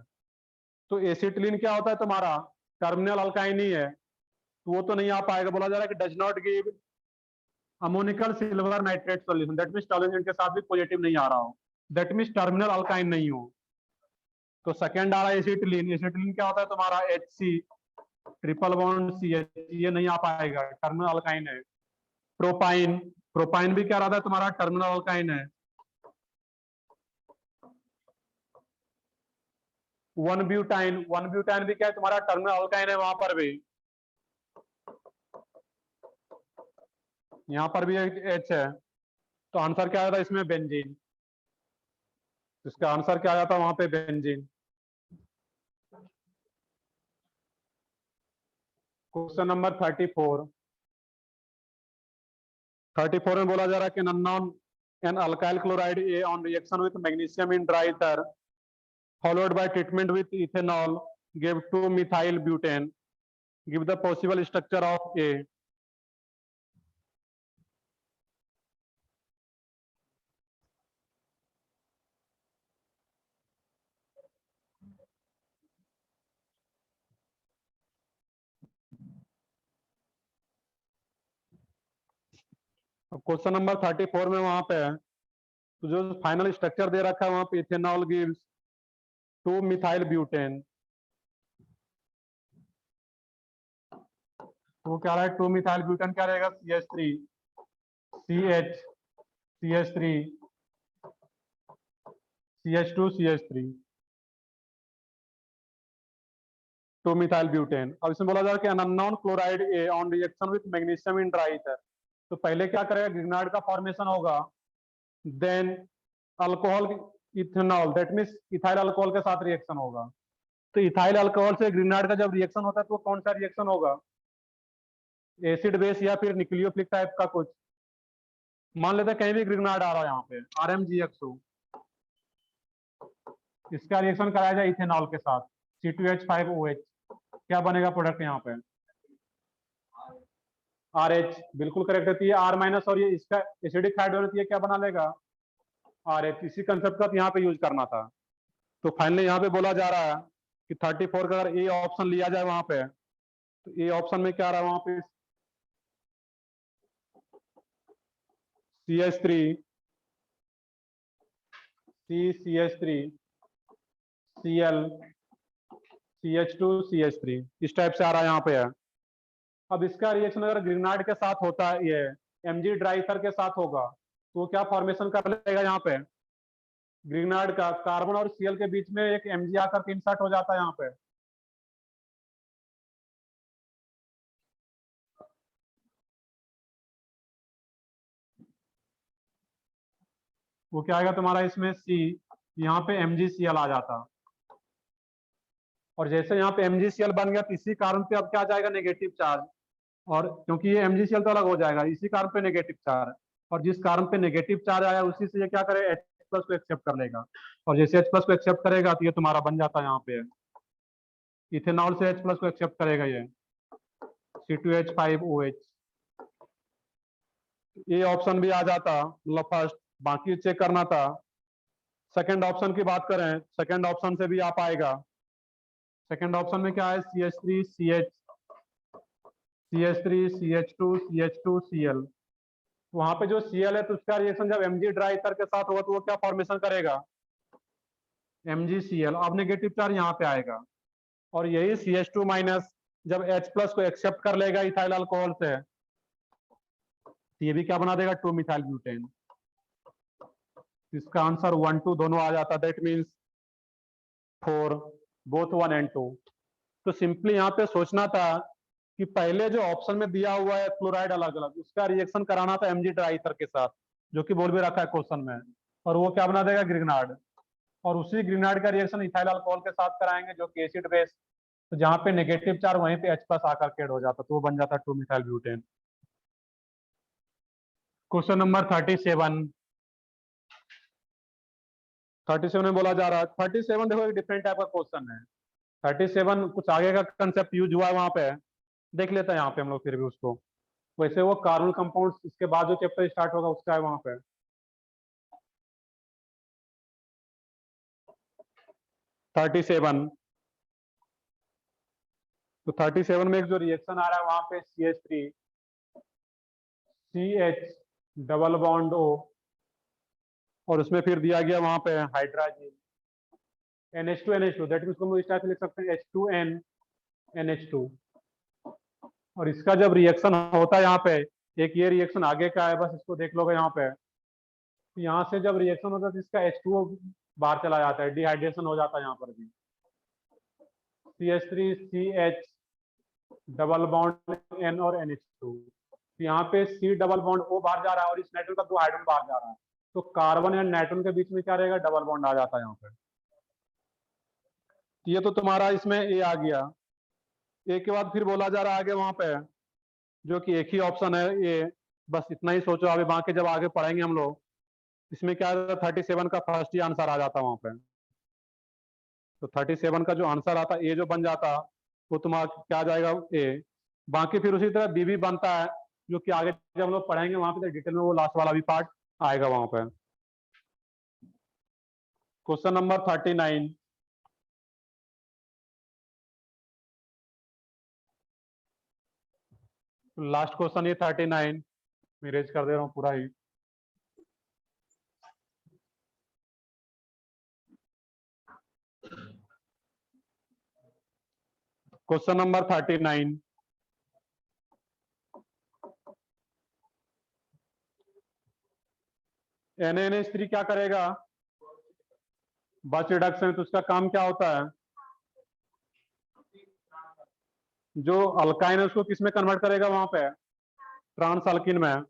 तो एसिटिलीन क्या होता है तुम्हारा, टर्मिनल अल्काइन ही है, तो वो तो नहीं आ पाएगा। बोला जा रहा है कि does not give ammoniacal silver nitrate solution, that means tolerance के साथ भी पॉजिटिव नहीं आ रहा हो, दैट मींस टर्मिनल अल्काइन नहीं हो। तो सेकंड आ रहा है एसिटिलीन। एसिटिलीन क्या होता है तुम्हारा, HC, ट्रिपल बॉन्ड CH, ये नहीं आ पाएगा, टर्मिनल अल्काइन है। प्रोपाइन, प्रोपाइन भी क्या रहता है तुम्हारा, टर्मिनल अल्काइन है। 1 ब्यूटाइन, 1 ब्यूटाइन भी क्या है तुम्हारा, टर्मिनल अल्काइन है वहां पर भी। यहाँ पर भी H है, तो आंसर क्या आता है इसमें, बेंजीन। इसका आंसर क्या आ जाता है वहां पे, बेंजीन। Question number 34। 34 में बोला जा रहा है कि unknown an alkyl chloride A on reaction with magnesium in dry ether followed by treatment with ethanol gave 2-methyl butane, give the possible structure of A। Question number 34 में वहां पे है, तो जो फाइनल स्ट्रक्चर दे रखा है वहां पे, इथेनॉल गिव्स 2-methyl butane। तो क्या रहा है, 2-methyl butane क्या रहेगा, CH3, CH, CH3, CH2, CH3, 2-methyl butane। अब इसमें बोला जा रहा है कि unknown chloride A on reaction with magnesium in dry ether. तो पहले क्या करेगा, ग्रिनाइड का फॉर्मेशन होगा, then alcohol, ethanol, that means ethyl alcohol के साथ रिएक्शन होगा। तो इथाइल अल्कोहल से ग्रिनाइड का जब रिएक्शन होता है तो कौन सा रिएक्शन होगा, एसिड बेस या फिर न्यूक्लियोफिलिक टाइप का कुछ। मान लेते हैं कहीं भी ग्रिग्नार्ड आ रहा है यहाँ पे RmGX2, इसका रिएक्शन कराया जाए इथेनॉल के साथ C2H5OH, क्या बनेगा प्रोडक्ट यहाँ पे? RH, बिल्कुल करेक्ट होती है। R माइनस और ये इसका एसिडिक हाइड्रोजन होती है, क्या बना लेगा? RH। इसी कंसेप्ट का यहाँ पे यूज करना था। तो फाइनली यहाँ पे बोला जा रहा है कि 34 का अगर ए ऑप्शन लिया जाए वहां पे, तो ए ऑप्शन में क्या आ रहा है वहां पे? CH3 CH3 Cl CH2 CH3, इस टाइप से आ रहा है यहाँ पे है। अब इसका रिएक्शन अगर ग्रिग्नार्ड के साथ होता है, ये Mg ड्राइथर के साथ होगा, तो क्या फॉर्मेशन कर लेगा यहाँ पे? ग्रिग्नार्ड का कार्बन और Cl के बीच में एक Mg आकर इंसर्ट हो जाता है यहाँ पे। वो क्या आएगा तुम्हारा इसमें? C, यहाँ पे MgCl आ जाता। और जैसे यहाँ पे MgCl बन गया, तो इसी कारण पे अब क्या जाएगा? Negative charge. और क्योंकि ये MgCl तो अलग हो जाएगा, इसी कारण पे नेगेटिव चार्ज, और जिस कारण पे नेगेटिव चार्ज आया उसी से ये क्या करे? H+ को एक्सेप्ट कर लेगा, और जैसे H+ को एक्सेप्ट करेगा तो ये तुम्हारा बन जाता है यहाँ पे इथेनॉल से H+ को एक्सेप्ट करेगा ये C2H5OH। ये ऑप्शन भी आ जाता, मतलब फर्स्ट, बाकी चेक करना था। सेकंड ऑप्शन की बात करें, सेकंड ऑप्शन से भी आ पाएगा। सेकंड ऑप्शन में क्या है? CH3CH2CH2Cl। वहां पे जो Cl है, तो उसका रिएक्शन जब Mg ड्राई ईथर के साथ होगा तो वो क्या फॉर्मेशन करेगा? MgCl। अब नेगेटिव चार्ज यहाँ पे आएगा, और यही CH2 माइनस जब H+ को एक्सेप्ट कर लेगा इथाइल अल्कोहल से, तो ये भी क्या बना देगा? 2 मिथाइल ब्यूटेन। इसका आंसर 1 2 दोनों आ जाता, दैट मीन्स 4, बोथ 1 and 2। तो सिंपली यहाँ पे सोचना था कि पहले जो ऑप्शन में दिया हुआ है क्लोराइड अलग अलग, उसका रिएक्शन कराना था Mg ड्राई ईथर के साथ, जो कि बोल भी रखा है क्वेश्चन में, और वो क्या बना देगा? ग्रिग्नार्ड। और उसी ग्रिग्नार्ड का रिएक्शन इथाइल अल्कोहल के साथ कराएंगे, जो कि एसिड बेस, तो जहां पे नेगेटिव चार्ज वहीं पे H+ आकर केड हो जाता, तो वो बन जाता 2 मिथाइल ब्यूटेन। Question number 37। 37 में बोला जा रहा है, 37 देखो एक डिफरेंट टाइप का क्वेश्चन है। 37 कुछ आगे का कंसेप्ट यूज हुआ है वहां पे, देख लेते हैं यहाँ पे हम लोग फिर भी उसको। वैसे वो कार्बन कंपाउंड इसके बाद जो चैप्टर स्टार्ट होगा उसका है वहां पे। 37, तो 37 में एक जो रिएक्शन आ रहा है वहां पे CH3 CH double bond O, और उसमें फिर दिया गया वहां पे hydrogen NH2 NH2, that means हम इस टाइप से लिख सकते हैं H2N NH2। और इसका जब रिएक्शन होता है यहाँ पे, एक ये रिएक्शन आगे का है, बस इसको देख लोगे यहाँ पे। यहाँ से जब रिएक्शन होता है तो इसका H2O बाहर चला जाता है, डिहाइड्रेशन हो जाता है यहाँ पर भी। CH3 CH double bond N और NH2, यहाँ पे C डबल बॉन्ड O बाहर जा रहा है, और इस नाइट्रोजन का 2 हाइड्रोजन बाहर जा रहा है, तो कार्बन एंड नाइट्रोजन के बीच में क्या रहेगा? डबल बॉन्ड आ जाता है यहाँ पे। ये तो तुम्हारा इसमें ए आ गया। ए के बाद फिर बोला जा रहा है आगे वहां पे, जो कि एक ही ऑप्शन है ये, बस इतना ही सोचो। अभी बाकी जब आगे पढ़ेंगे हम लोग, इसमें क्या 37 का फर्स्ट ही आंसर आ जाता वहां पे। तो 37 का जो आंसर आता ए जो बन जाता, वो तुम्हारा क्या जाएगा? ए। बाकी फिर उसी तरह बी भी बनता है, जो कि आगे जब हम लोग पढ़ेंगे वहां पे डिटेल में वो लास्ट वाला भी पार्ट आएगा वहां पे। Question number 39। लास्ट क्वेश्चन ये 39, मैं रेज कर दे रहा हूँ पूरा ही। Question number 39। NaNH3 क्या करेगा? बच रिडक्शन, तो उसका काम क्या होता है? जो अल्काइन है उसको किस में कन्वर्ट करेगा वहां पे? ट्रांस अल्किन में।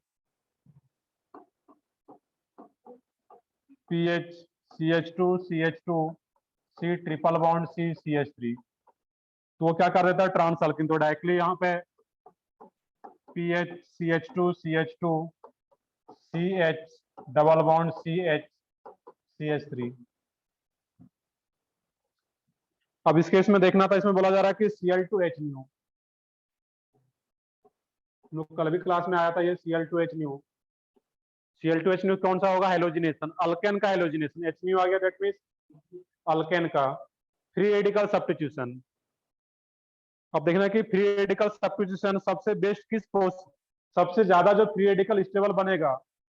PH CH2 CH2 C triple bond C CH3, तो वो क्या कर देता है? Trans alkene. तो डायरेक्टली यहाँ पे PH CH2 CH2 CH double bond CH3। अब इस केस में देखना था, इसमें बोला जा रहा है कि Cl2H नहीं हो। लोग कल भी क्लास में आया था ये Cl2H नहीं हो। Cl2H नहीं कौन सा होगा? हेलोजिनेशन, अल्केन का हेलोजिनेशन। H नहीं आ गया, दैट मींस अल्केन का फ्री रेडिकल सब्स्टिट्यूशन। अब देखना कि फ्री रेडिकल सब्स्टिट्यूशन सबसे बेस्ट किस सबसे ज्यादा जो फ्री रेडिकल स्टेबल बनेगा,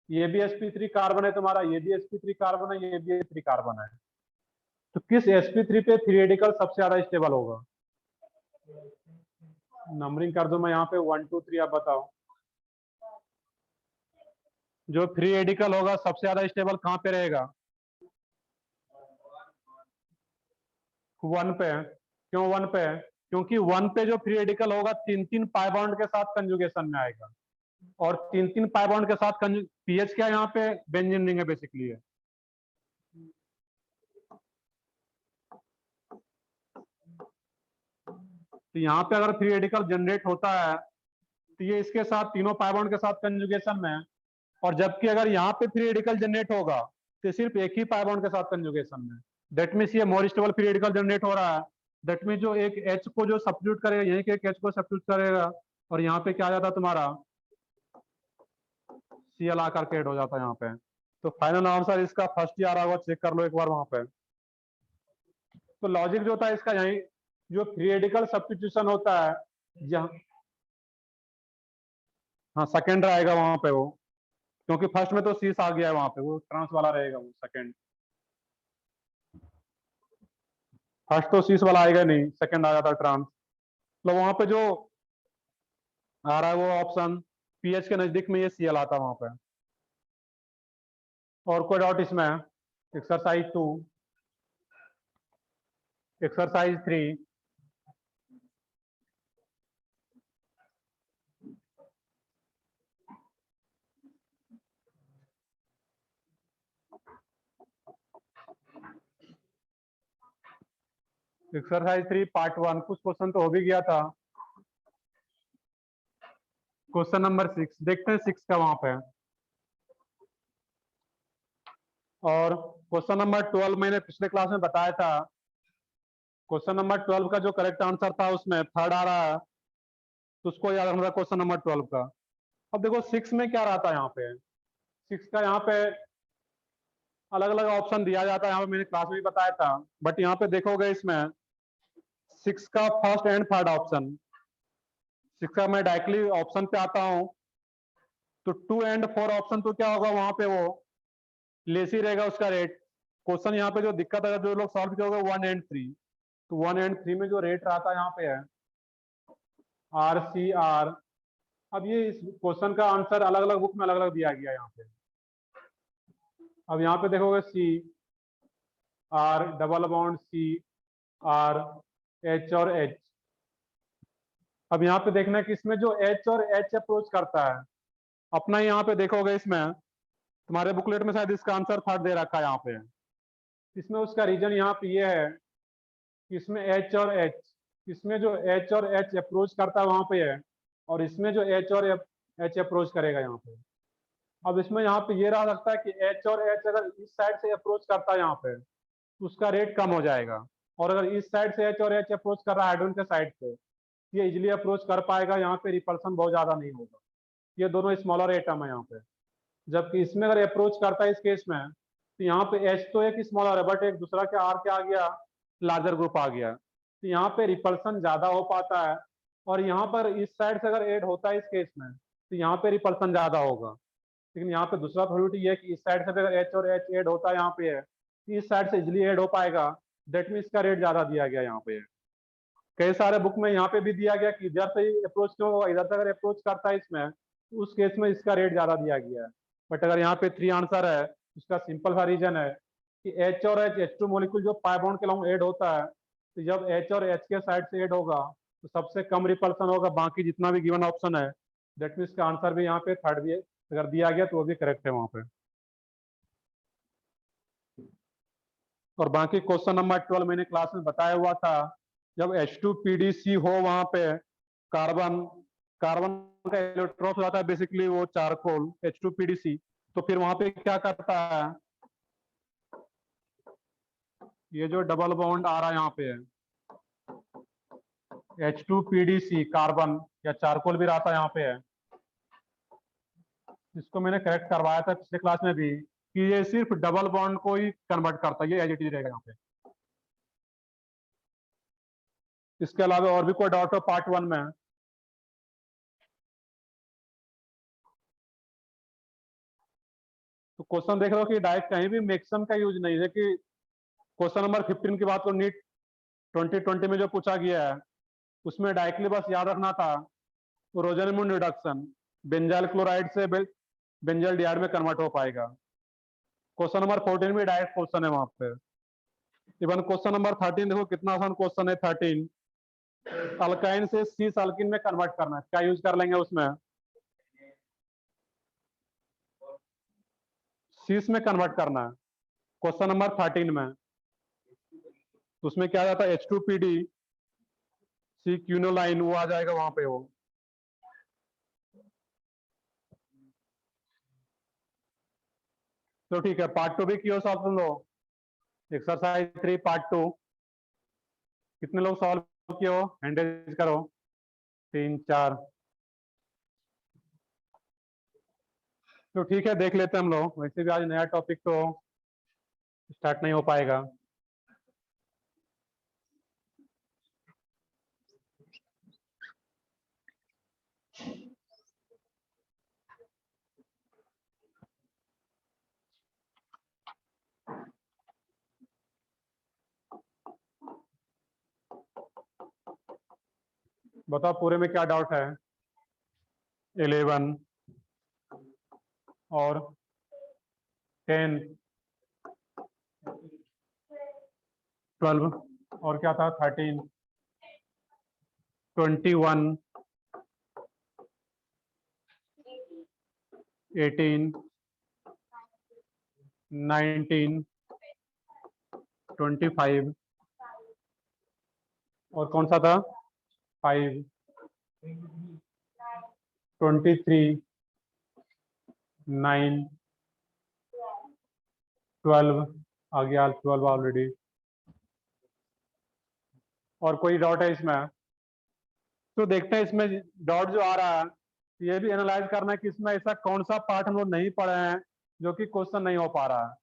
ये भी sp3 कार्बन है तुम्हारा, ये भी sp3 कार्बन है, ये भी sp3 कार्बन है, तो किस sp3 पे फ्री रेडिकल सबसे ज्यादा स्टेबल होगा? नंबरिंग कर दो मैं यहाँ पे 1 2 3, आप बताओ। जो फ्री रेडिकल होगा सबसे ज्यादा स्टेबल कहाँ पे रहेगा? 1 पे। क्यों 1 पे? क्योंकि 1 पे जो फ्री रेडिकल होगा 3 पाई बॉन्ड के साथ कंजुगेशन में आएगा, और 3 पाई बॉन्ड के साथ पीएच क्या यहाँ पे? बेंजीन रिंग है बेसिकली है। तो यहाँ पे अगर फ्री रेडिकल जनरेट होता है तो ये इसके साथ तीनों पाई बॉन्ड के साथ कंजुगेशन में है, और जबकि अगर यहाँ पे फ्री रेडिकल जनरेट होगा तो सिर्फ एक ही पाई बॉन्ड के साथ कंजुगेशन में। दैट मीन्स ये more stable free radical generate हो रहा है। दैट मीन्स जो एक H को जो सब्स्टिट्यूट करेगा, यहीं के एक H को सब्स्टिट्यूट करेगा, और यहाँ पे क्या आ जाता है तुम्हारा? Cl आकर के ऐड हो जाता है यहाँ पे। तो फाइनल आंसर इसका फर्स्ट ही आ रहा होगा, चेक कर लो एक बार वहां पे। तो लॉजिक जो होता है इसका यही, जो फ्री रेडिकल सब्स्टिट्यूशन होता है जहाँ, हाँ सेकेंड रहेगा वहां पे वो, क्योंकि फर्स्ट में तो सीस आ गया है वहां पे, वो ट्रांस वाला रहेगा वो सेकेंड। फर्स्ट तो सीस वाला आएगा नहीं, सेकेंड आ जाता ट्रांस। मतलब वहां पे जो आ रहा है वो ऑप्शन पीएच के नजदीक में ये Cl आता है वहां पे। और कोई डाउट इसमें? Exercise 2, exercise 3। एक्सरसाइज 3 पार्ट 1, कुछ क्वेश्चन तो हो भी गया था। क्वेश्चन नंबर 6 देखते हैं, 6 का वहां पे। और क्वेश्चन नंबर 12 मैंने पिछले क्लास में बताया था। क्वेश्चन नंबर 12 का जो करेक्ट आंसर था उसमें थर्ड आ रहा है, तो उसको याद रखना था क्वेश्चन नंबर 12 का। अब देखो 6 में क्या रहा था यहाँ पे? 6 का यहाँ पे अलग अलग ऑप्शन दिया जाता है, यहाँ पे मैंने क्लास में भी बताया था, बट यहाँ पे देखोगे इसमें 6 का फर्स्ट एंड थर्ड ऑप्शन। 6 का मैं डायरेक्टली ऑप्शन पे आता हूँ, तो 2 एंड 4 ऑप्शन तो क्या होगा वहां पे? वो लेस ही रहेगा उसका रेट। क्वेश्चन यहाँ पे जो दिक्कत है, जो लोग सॉल्व किए होंगे 1 एंड 3, तो 1 एंड 3 में जो रेट रहा था यहाँ पे है RCR। अब ये इस क्वेश्चन का आंसर अलग अलग बुक में अलग अलग दिया गया यहाँ पे। अब यहाँ पे देखोगे CR double bond CR H और H। अब यहाँ पे देखना है कि इसमें जो H और H अप्रोच करता है, अपना यहाँ पे देखोगे इसमें तुम्हारे बुकलेट में शायद इसका आंसर थर्ड दे रखा है यहाँ पे। इसमें उसका रीजन यहाँ पे ये है कि इसमें H और H, इसमें जो H और H अप्रोच करता है वहां पे है, और इसमें जो H और H अप्रोच करेगा यहाँ पे। अब इसमें यहाँ पे ये रह सकता है कि H और H अगर इस साइड से अप्रोच करता है यहाँ पे तो उसका रेट कम हो जाएगा, और अगर इस साइड से H और H अप्रोच कर रहा है हाइड्रोजन के साइड से, ये इजिली अप्रोच कर पाएगा, यहाँ पे रिपल्सन बहुत ज्यादा नहीं होगा। ये दोनों स्मॉलर एटम है यहाँ पे। जबकि इसमें अगर अप्रोच करता है इस केस में, तो यहाँ पे H तो एक स्मॉलर है, बट एक दूसरा क्या R क्या आ गया? लार्जर ग्रुप आ गया। तो यहाँ पे रिपल्सन ज्यादा हो पाता है, और यहाँ पर इस साइड से अगर ऐड होता है इस केस में तो यहाँ पे रिपल्सन ज्यादा होगा। लेकिन यहाँ पे दूसरा थ्योरी है कि इस साइड से अगर H और H ऐड होता है यहाँ पे है, इस साइड से इजिली ऐड हो पाएगा। दैट मीन इसका रेट ज्यादा दिया गया यहाँ पे। कई सारे बुक में यहाँ पे भी दिया गया कि इधर से ही अप्रोच क्यों होगा, इधर से अगर अप्रोच करता है इसमें तो उस केस में इसका रेट ज्यादा दिया गया है। बट अगर यहाँ पे 3 आंसर है, उसका सिंपल सा रीजन है कि H और H2 मॉलिक्यूल जो पाई बॉन्ड के लॉन्ग ऐड होता है, तो जब H और H के साइड से ऐड होगा तो सबसे कम रिपल्सन होगा, बाकी जितना भी गिवन ऑप्शन है। दैट मीन्स का आंसर भी यहाँ पे थर्ड भी अगर दिया गया तो वो भी करेक्ट है वहां पे। और बाकी क्वेश्चन नंबर 12 मैंने क्लास में बताया हुआ था, जब H2PDC हो वहां पे कार्बन कार्बन का इलेक्ट्रॉन हो जाता है बेसिकली वो चारकोल H2PDC, तो फिर वहां पे क्या करता है, ये जो डबल बॉन्ड आ रहा है यहाँ पे H2PDC कार्बन या चारकोल भी रहता है यहाँ पे है, इसको मैंने करेक्ट करवाया था पिछले क्लास में भी कि ये सिर्फ डबल बॉन्ड को ही कन्वर्ट करता है, ये एज इट इज रहेगा यहाँ पे। इसके अलावा और भी कोई डाउट हो पार्ट 1 में? तो क्वेश्चन देख रहे हो कि डायरेक्ट कहीं भी मैक्सिमम का यूज नहीं है, कि क्वेश्चन नंबर 15 की बात करो, नीट 2020 में जो पूछा गया है उसमें डायरेक्टली बस याद रखना था रोजनियम रिडक्शन बेंजाइल क्लोराइड से बेंजाइल डिहाइड में कन्वर्ट हो पाएगा। क्वेश्चन नंबर 14 में डायरेक्ट क्वेश्चन है वहां पे। इवन क्वेश्चन नंबर 13 देखो कितना आसान क्वेश्चन है। 13 अल्काइन से सीस अल्किन में कन्वर्ट करना है, क्या यूज कर लेंगे उसमें? सीस में कन्वर्ट करना है क्वेश्चन नंबर 13 में। तो उसमें क्या जाता है H2PD सी क्यूनोलाइन वो आ जाएगा वहां पे वो। तो ठीक है, पार्ट 2 भी किया सॉल्व सुन लो। एक्सरसाइज 3 पार्ट 2 कितने लोग सॉल्व किए हो, हैंड रेज करो। 3 4। तो ठीक है, देख लेते हैं हम लोग। वैसे भी आज नया टॉपिक तो स्टार्ट नहीं हो पाएगा। बताओ पूरे में क्या डाउट है? 11 और 10 12 और क्या था 13 21 18 19 25 और कौन सा था 5 23 9 12 आ गया 12 ऑलरेडी। और कोई डाउट है इसमें? तो देखते हैं इसमें डाउट जो आ रहा है ये भी एनालाइज करना है कि इसमें ऐसा कौन सा पार्ट हम लोग नहीं पढ़े हैं जो कि क्वेश्चन नहीं हो पा रहा है।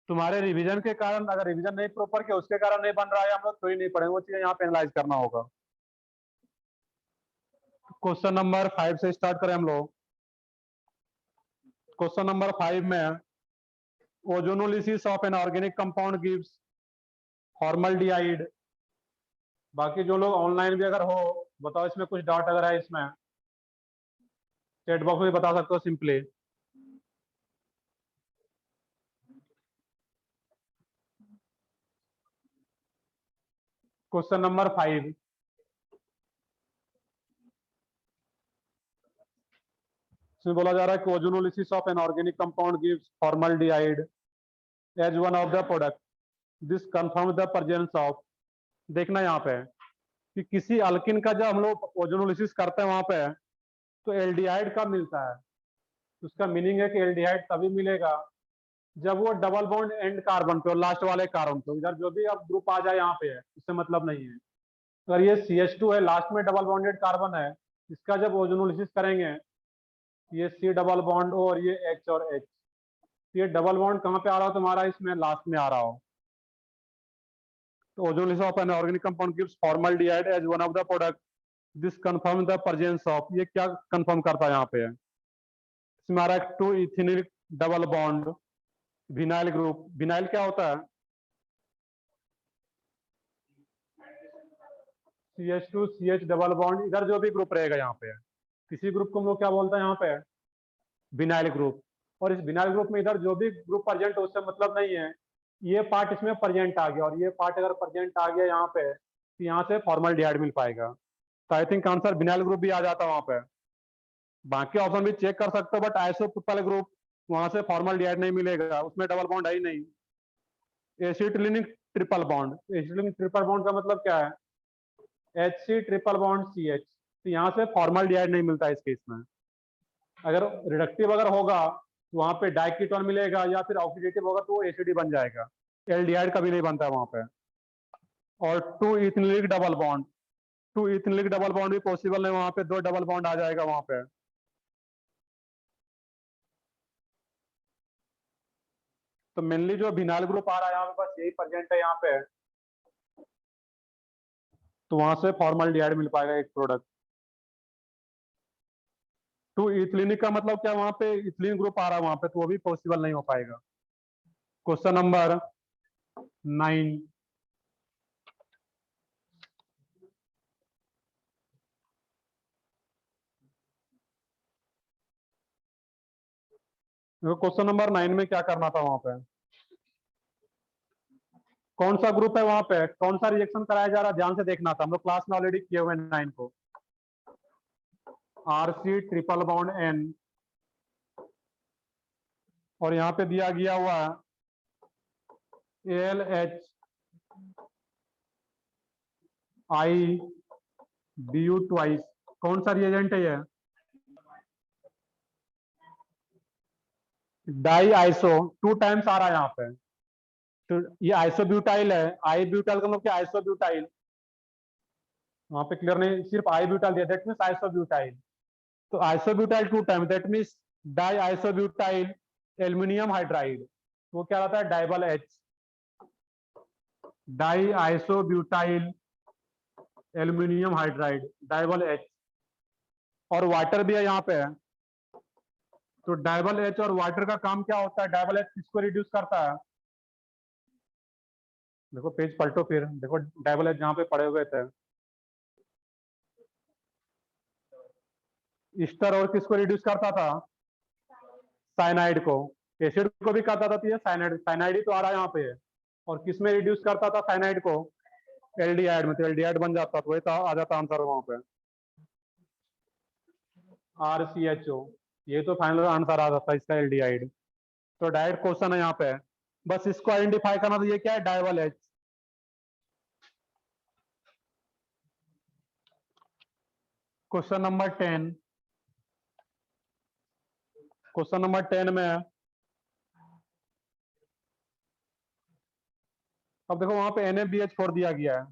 तुम्हारे रिवीजन के कारण, अगर रिवीजन नहीं प्रॉपर किया उसके कारण नहीं बन रहा है, हम लोग तो ही नहीं पढ़ेंगे, वो चीजें यहाँ पे एनालाइज करना होगा। क्वेश्चन नंबर 5 से स्टार्ट करें हम लोग। क्वेश्चन नंबर 5 में ozonolysis of an organic compound gives formaldehyde. बाकी जो लोग ऑनलाइन भी अगर हो बताओ इसमें कुछ डाउट अगर है इसमें, चैट बॉक्स में बता सकते हो सिंपली। क्वेश्चन नंबर 5 इसमें बोला जा रहा है कि ozonolysis of an organic compound gives formaldehyde as one of the product, this confirm the presence of. देखना यहाँ पे कि किसी अल्किन का जब हम लोग ओजोनोलिसिस करते हैं वहां पे तो एल्डिहाइड कब मिलता है। उसका मीनिंग है कि एल्डिहाइड तभी मिलेगा जब वो डबल बॉन्ड एंड कार्बन पे और लास्ट वाले कार्बन पे, इधर जो भी अब ग्रुप आ जाए यहाँ पे है उससे मतलब नहीं है। अगर ये CH2 है, लास्ट में डबल बॉन्डेड कार्बन है, इसका जब ओजोनोलिसिस करेंगे ये C डबल बॉन्ड और ये H और H, ये डबल बॉन्ड कहाँ पे आ रहा हो तुम्हारा, इसमें लास्ट में आ रहा हो। तो ozonolysis of an organic compound gives formaldehyde as one of the product, this confirm the presence of. ये क्या कंफर्म करता है यहाँ पे? इसमें आ रहा है 2 ethenyl double bond vinyl group. Vinyl क्या होता है? CH2 CH डबल बॉन्ड, इधर जो भी ग्रुप रहेगा यहाँ पे किसी ग्रुप को हम लोग क्या बोलते हैं यहाँ पे, विनाइल ग्रुप। और इस विनाइल ग्रुप में इधर जो भी ग्रुप प्रेजेंट हो उससे मतलब नहीं है, ये पार्ट इसमें प्रेजेंट आ गया और ये पार्ट अगर प्रेजेंट आ गया यहाँ पे तो यहाँ से फॉर्मल्डिहाइड मिल पाएगा। तो I think answer vinyl group भी आ जाता वहां पे। बाकी ऑप्शन भी चेक कर सकते हो बट आइसोप्रोपाइल ग्रुप वहां से फॉर्मल्डिहाइड नहीं मिलेगा, उसमें डबल बॉन्ड है ही नहीं। एसिटिलिनिक ट्रिपल बॉन्ड, एसिटिलिनिक ट्रिपल बॉन्ड का मतलब क्या है? HC ट्रिपल बॉन्ड CH, तो यहाँ से फॉर्मल्डिहाइड नहीं मिलता इस केस में। अगर रिडक्टिव अगर होगा वहां पे डाइकीटोन मिलेगा, या फिर ऑक्सीडेटिव होगा तो वो एसिड बन जाएगा, एल्डिहाइड कभी नहीं बनता वहां पे। और two ethenylic double bond, two ethenylic double bond भी पॉसिबल है, वहां पे दो डबल बॉन्ड आ जाएगा वहां पे। तो मेनली जो विनाइल ग्रुप आ रहा है यहाँ पे बस यही प्रेजेंट है यहाँ पे, तो वहां से फॉर्मल्डिहाइड मिल पाएगा एक प्रोडक्ट। टू इथिलीनिक का मतलब क्या, वहां पे इथिलीन ग्रुप आ रहा है वहां पे, तो वो भी पॉसिबल नहीं हो पाएगा। Question number 9। क्वेश्चन नंबर 9 में क्या करना था वहां पे, कौन सा ग्रुप है वहां पे, कौन सा रिएक्शन कराया जा रहा है, ध्यान से देखना था, हम लोग क्लास में ऑलरेडी किए हुए 9 को। RC ट्रिपल बॉन्ड N, और यहाँ पे दिया गया हुआ ALH I BU ट्वाइस, कौन सा रिएजेंट है ये, डाई आइसो, 2 टाइम्स आ रहा है यहाँ पे, तो ये आइसोब्यूटाइल है, आई ब्यूटाइल का मतलब क्या, आइसोब्यूटाइल, वहां पे क्लियर नहीं, सिर्फ आई ब्यूटाइल दिया, दैट मीन्स आइसोब्यूटाइल। तो isobutyl 2 time, that means di isobutyl aluminium hydride, वो क्या रहता है, DIBAL H, di isobutyl aluminium hydride, DIBAL H। और वाटर भी है यहाँ पे, तो डाइबल H और वाटर का काम क्या होता है, डाइबल H किसको रिड्यूस करता है, देखो पेज पलटो फिर देखो, डाइबल H जहाँ पे पड़े हुए थे, ईस्टर और किसको रिड्यूस करता था, साइनाइड को, एसिड को भी करता था, तो ये साइनाइड, साइनाइड ही तो आ रहा है यहाँ पे, और किस में रिड्यूस करता था साइनाइड को, एल्डिहाइड में, तो एल्डिहाइड बन जाता, तो वही तो आ जाता आंसर वहां पे, RCHO, ये तो फाइनल आंसर आ जाता इसका, एल्डिहाइड। तो डायरेक्ट क्वेश्चन है यहाँ पे, बस इसको आइडेंटिफाई करना, तो ये क्या है, DIBAL H। Question number 10, question number 10 में अब देखो वहां पे NaBH4 दिया गया है,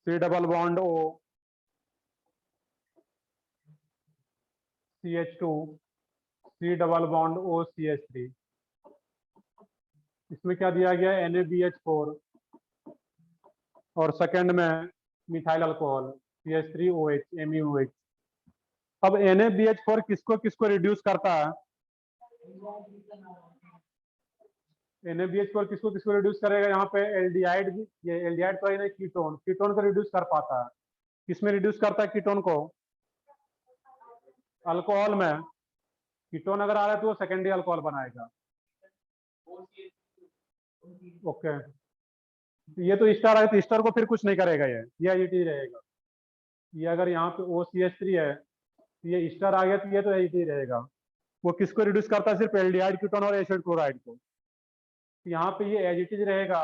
C double bond O CH2, C double bond O CH3, इसमें क्या दिया गया है, NaBH4, और सेकंड में मिथाइल अल्कोहल CH3OH MeOH। अब NaBH4 किसको किसको रिड्यूस करता है, NaBH4 किसको किसको रिड्यूस करेगा, यहाँ पे एल्डिहाइड, ये एल्डिहाइड तो है नहीं, कीटोन, कीटोन को रिड्यूस कर पाता है, किसमें रिड्यूस करता है कीटोन को, अल्कोहल में, कीटोन अगर आ रहा है तो वो सेकेंडरी अल्कोहल बनाएगा। ओके, ये तो स्टार आए तो स्टार को फिर कुछ नहीं करेगा, ये एजिटी रहेगा, ये अगर यहाँ पे OCH3 है, तो ये स्टार आ गया तो ये तो एजिटी रहेगा। वो किसको रिड्यूस करता है, सिर्फ एल्डिहाइड कीटोन और एसिड क्लोराइड को, तो यहाँ पे ये एजिटिज रहेगा,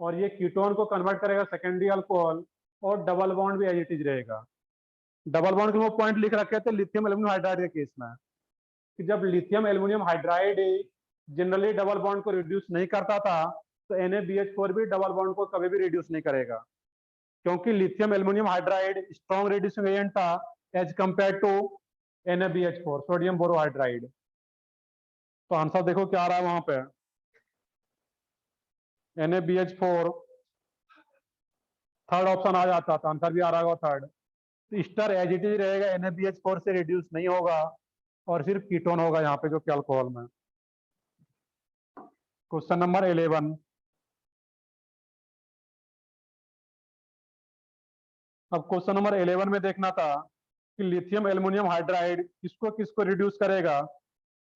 और ये कीटोन को कन्वर्ट करेगा सेकेंडरी अल्कोहल, और डबल बॉन्ड भी एजिटिज रहेगा। डबल बॉन्ड के वो पॉइंट लिख रखे थे लिथियम एल्यूमिनियम हाइड्राइड के केस में, कि जब lithium aluminium hydride generally double bond को रिड्यूस नहीं करता था, तो NaBH4 भी डबल बॉन्ड को कभी भी रिड्यूस नहीं करेगा, क्योंकि lithium aluminium hydride strong reducing agent था as compare to NaBH4 sodium borohydride. तो आंसर देखो क्या आ रहा है वहां पे, NaBH4 थर्ड ऑप्शन आ जाता, तो आंसर भी आ रहा होगा थर्ड। तो स्टर एज इट इज रहेगा, NaBH4 से रिड्यूस नहीं होगा, और सिर्फ कीटोन होगा यहाँ पे जो कि अल्कोहल में। क्वेश्चन नंबर 11, अब क्वेश्चन नंबर 11 में देखना था कि लिथियम एल्युमिनियम हाइड्राइड किसको किसको रिड्यूस करेगा,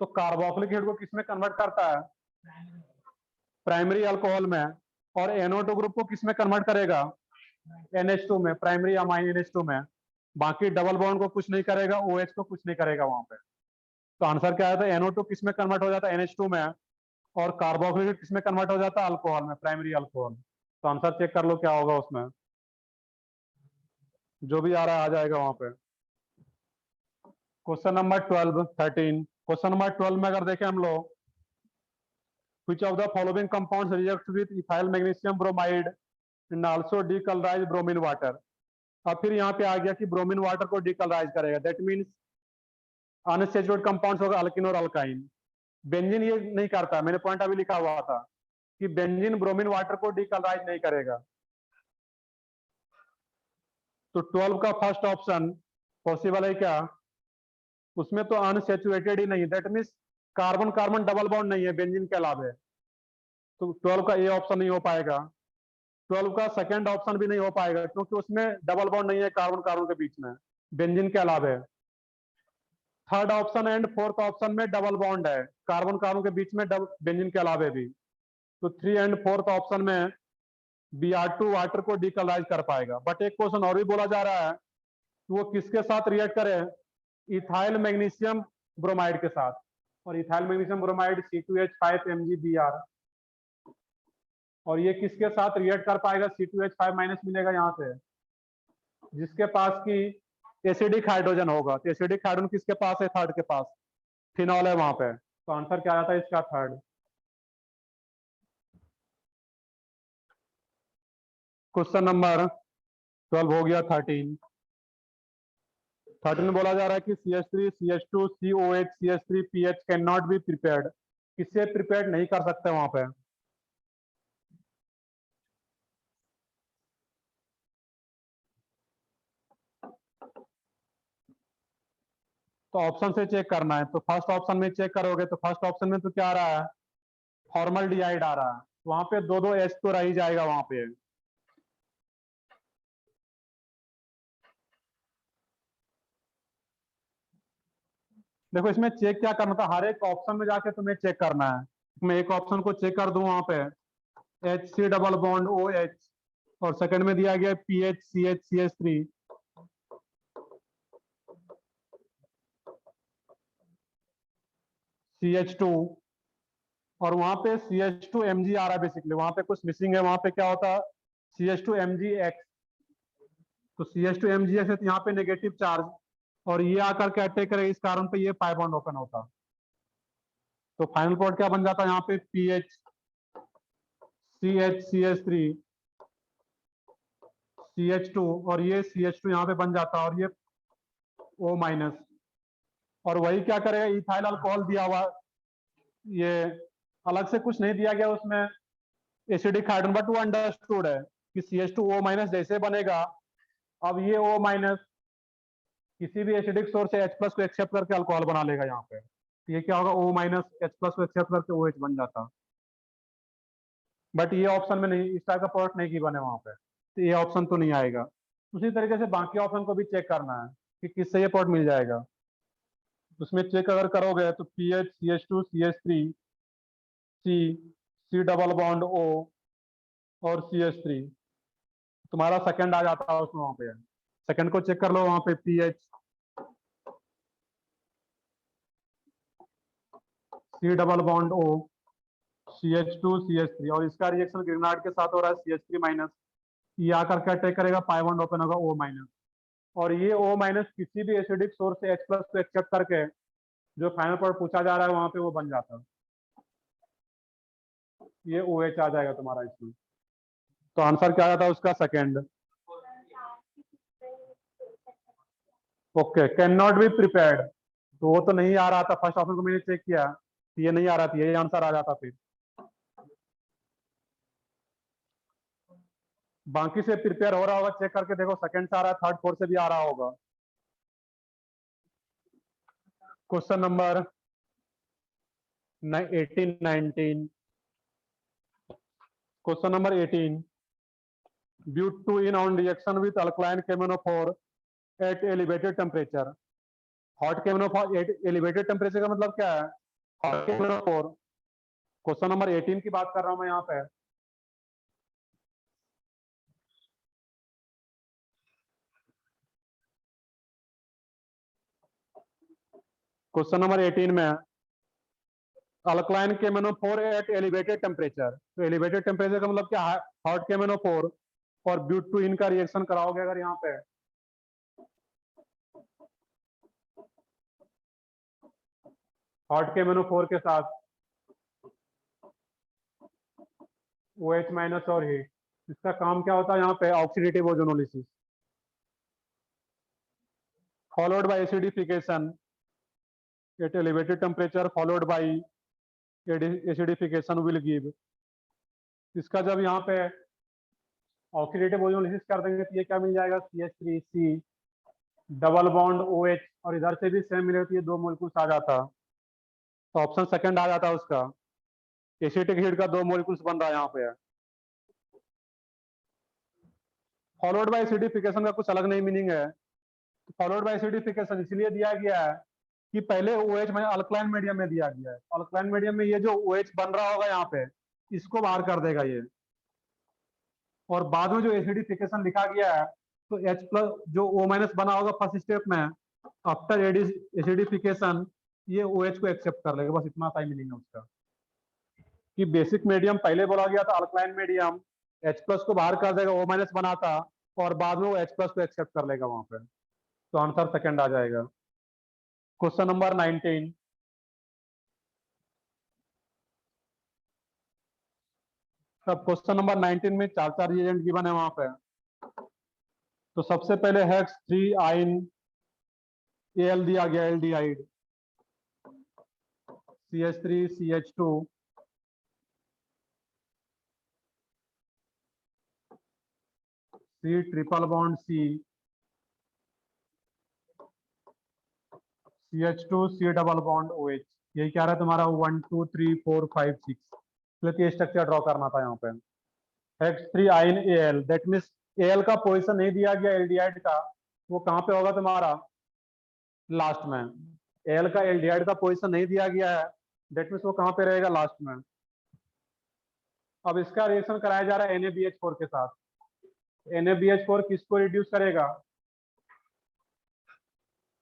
तो कार्बोक्सिलिक एसिड को किसमें कन्वर्ट करता है, प्राइमरी अल्कोहल में, और NO2 ग्रुप को किसमें कन्वर्ट करेगा, NH2 में, प्राइमरी अमाइन NH2 में, बाकी डबल बॉन्ड को कुछ नहीं करेगा, OH को कुछ नहीं करेगा वहां पे। तो आंसर क्या आया था, NO2 किस में कन्वर्ट हो जाता है, NH2 में, और कार्बोक्सिलेट किस में कन्वर्ट हो जाता है, अल्कोहल में, प्राइमरी अल्कोहल। तो आंसर चेक कर लो क्या होगा उसमें, जो भी आ रहा है आ जाएगा वहां पे। Question number 13। क्वेश्चन नंबर 12 में अगर देखें हम लोग, which of the following compounds reacts with ethyl magnesium bromide and also decolorize bromine water। अब फिर यहाँ पे आ गया कि ब्रोमीन वाटर को डिकलराइज करेगा, दैट मीन्स अनसैचुरेटेड कंपाउंड्स होगा अल्किन और अल्काइन। बेंजीन ये नहीं करता, मैंने पॉइंट अभी लिखा हुआ था कि बेंजीन ब्रोमीन वाटर को डिकलराइज नहीं करेगा। तो 12 का फर्स्ट ऑप्शन पॉसिबल है क्या, उसमें तो अनसैचुरेटेड ही नहीं, that means carbon carbon double bond नहीं है बेंजीन के अलावा, तो 12 का ए ऑप्शन नहीं हो पाएगा। 12 का सेकंड ऑप्शन भी नहीं हो पाएगा क्योंकि उसमें डबल बॉन्ड नहीं है कार्बन कार्बन के बीच में बेंजीन के अलावा। Third option and fourth option में डबल बॉन्ड है कार्बन कार्बन के बीच में बेंजीन के अलावा भी। तो 3 एंड फोर्थ ऑप्शन में Br2 वाटर को डिकलराइज कर पाएगा। बट एक क्वेश्चन और भी बोला जा रहा है कि वो किसके साथ रिएक्ट करे, इथाइल मैग्नीशियम ब्रोमाइड के साथ, और इथाइल मैग्नीशियम ब्रोमाइड C2H5MgBr, और ये किसके साथ रिएक्ट कर पाएगा, C2H5 माइनस मिलेगा यहाँ से, जिसके पास की एसिडिक हाइड्रोजन होगा। तो एसिडिक हाइड्रोजन किसके पास है, थर्ड के पास, फिनॉल है वहां पे। तो आंसर क्या आता है इसका, थर्ड। क्वेश्चन नंबर 12 हो गया। 13 में बोला जा रहा है कि CH3 CH2 COH CH3 PH can not be prepared, किससे प्रिपेयर्ड नहीं कर सकते वहां पे। तो ऑप्शन से चेक करना है, तो फर्स्ट ऑप्शन में चेक करोगे तो फर्स्ट ऑप्शन में तो क्या आ रहा है, फॉर्मल डिहाइड आ रहा है, वहां पे दो दो H तो रह ही जाएगा वहां पे। देखो इसमें चेक क्या करना था, हर एक ऑप्शन में जाके तुम्हें चेक करना है। मैं एक ऑप्शन को चेक कर दूं वहां पे, HC डबल बॉन्ड OH, और सेकंड में दिया गया PH CH CH3, CH2, और वहां पे CH2Mg आ रहा है बेसिकली, वहां पे कुछ मिसिंग है, वहां पे क्या होता है CH2MgX। तो CH2MgX है तो यहाँ पे नेगेटिव चार्ज, और ये आकर के अटैक करे, इस कारण पे ये पाई बॉन्ड ओपन होता। तो फाइनल प्लॉट क्या बन जाता है यहाँ पे, PH CH CH3 CH2, और ये CH2 यहाँ पे बन जाता, और ये O माइनस, और वही क्या करेगा, इथाइल अल्कोहल दिया हुआ, ये अलग से कुछ नहीं दिया गया उसमें एसिडिक हाइड्रोजन, बट वो अंडरस्टूड है कि CH2O माइनस जैसे बनेगा, अब ये O माइनस किसी भी एसिडिक सोर्स से H प्लस को एक्सेप्ट करके अल्कोहल बना लेगा यहाँ पे। तो ये क्या होगा, O माइनस H प्लस को एक्सेप्ट करके OH बन जाता। बट ये ऑप्शन में नहीं, इस टाइप का प्रोडक्ट नहीं की बने वहां पे, तो ये ऑप्शन तो नहीं आएगा। उसी तरीके से बाकी ऑप्शन को भी चेक करना है कि किससे ये प्रोडक्ट मिल जाएगा। उसमें चेक अगर करोगे तो PH CH2 CH3 C C double bond O और CH3, तुम्हारा सेकंड आ जाता है उसमें, वहां पे सेकंड को चेक कर लो, वहां पे PH C double bond O CH2 CH3, और इसका रिएक्शन ग्रेनाइड के साथ हो रहा है CH3 माइनस, ये आकर के अटैक करेगा, पाई बॉन्ड ओपन होगा O माइनस, और ये O माइनस किसी भी एसिडिक सोर्स से H प्लस को एक्सेप्ट करके जो फाइनल पर पूछा जा रहा है वहां पे वो बन जाता है, ये OH आ जाएगा तुम्हारा इसमें। तो आंसर क्या आता है उसका, second. Okay, can not be prepared, तो वो तो नहीं आ रहा था, फर्स्ट ऑप्शन को मैंने चेक किया, तो ये नहीं आ रहा था, यही आंसर आ जाता फिर। बाकी से प्रिपेयर हो रहा होगा, चेक करके देखो, सेकंड से आ रहा है, थर्ड फोर्थ से भी आ रहा होगा। Question number 18 19। Question number 18, butene on reaction with alkaline KMnO4 at elevated temperature। Hot KMnO4 at elevated temperature का मतलब क्या है, हॉट KMnO4। क्वेश्चन नंबर 18 की बात कर रहा हूं मैं यहाँ पे। क्वेश्चन नंबर 18 में alkaline KMnO4 at elevated temperature, तो एलिवेटेड टेम्परेचर का मतलब क्या है, हॉट KMnO4 और ब्यूट का रिएक्शन कराओगे अगर यहाँ पे, हॉट KMnO4 के साथ OH माइनस और हीट, इसका काम क्या होता है यहाँ पे, oxidative ozonolysis followed by acidification at elevated temperature followed by acidification will give, इसका जब यहाँ पे ऑक्सीडेटिव ओजोनोलिसिस कर देंगे तो ये क्या मिल जाएगा, CH3C डबल बॉन्ड OH, और इधर से भी सेम मिले तो ये 2 मोलिक्यूल्स आ जाता, तो ऑप्शन सेकंड आ जाता है उसका, एसिटिक हीट का 2 मोलिक्यूल्स बन रहा है यहाँ पे। फॉलोड बाय एसिडिफिकेशन का कुछ अलग नहीं मीनिंग है, फॉलोड बाय एसिडिफिकेशन इसलिए दिया गया है कि पहले OH में अल्कलाइन मीडियम में दिया गया है, अल्कलाइन मीडियम में ये जो OH बन रहा होगा यहाँ पे इसको बाहर कर देगा ये, और बाद में जो एसिडिफिकेशन लिखा गया है तो H प्लस जो O माइनस बना होगा फर्स्ट स्टेप में, आफ्टर एसिडिफिकेशन ये OH को एक्सेप्ट कर लेगा, बस इतना सा मीनिंग है उसका, कि बेसिक मीडियम पहले बोला गया था अल्कलाइन मीडियम, H प्लस को बाहर कर देगा, O माइनस बनाता और बाद में वो H प्लस को एक्सेप्ट कर लेगा वहां पे, तो आंसर सेकंड आ जाएगा। क्वेश्चन नंबर 19, सब क्वेश्चन नंबर 19 में 4 रिएजेंट गिवन है वहां पे, तो सबसे पहले हेक्स 3 आइन Al दिया गया aldehyde, CH3 CH2 C triple bond C CH2 C double bond OH, यही क्या रहा है तुम्हारा 1 2 3 4 5 6, तो ये स्ट्रक्चर ड्रॉ करना था यहाँ पे, हेक्स 3 आइन Al, दैट मीन्स Al का पोजीशन नहीं दिया गया एल्डिहाइड का, वो कहाँ पे होगा तुम्हारा लास्ट में, Al का एल्डिहाइड का पोजीशन नहीं दिया गया है, दैट मीन्स वो कहाँ पे रहेगा लास्ट में। अब इसका रिएक्शन कराया जा रहा है NaBH4 के साथ, NaBH4 किसको रिड्यूस करेगा,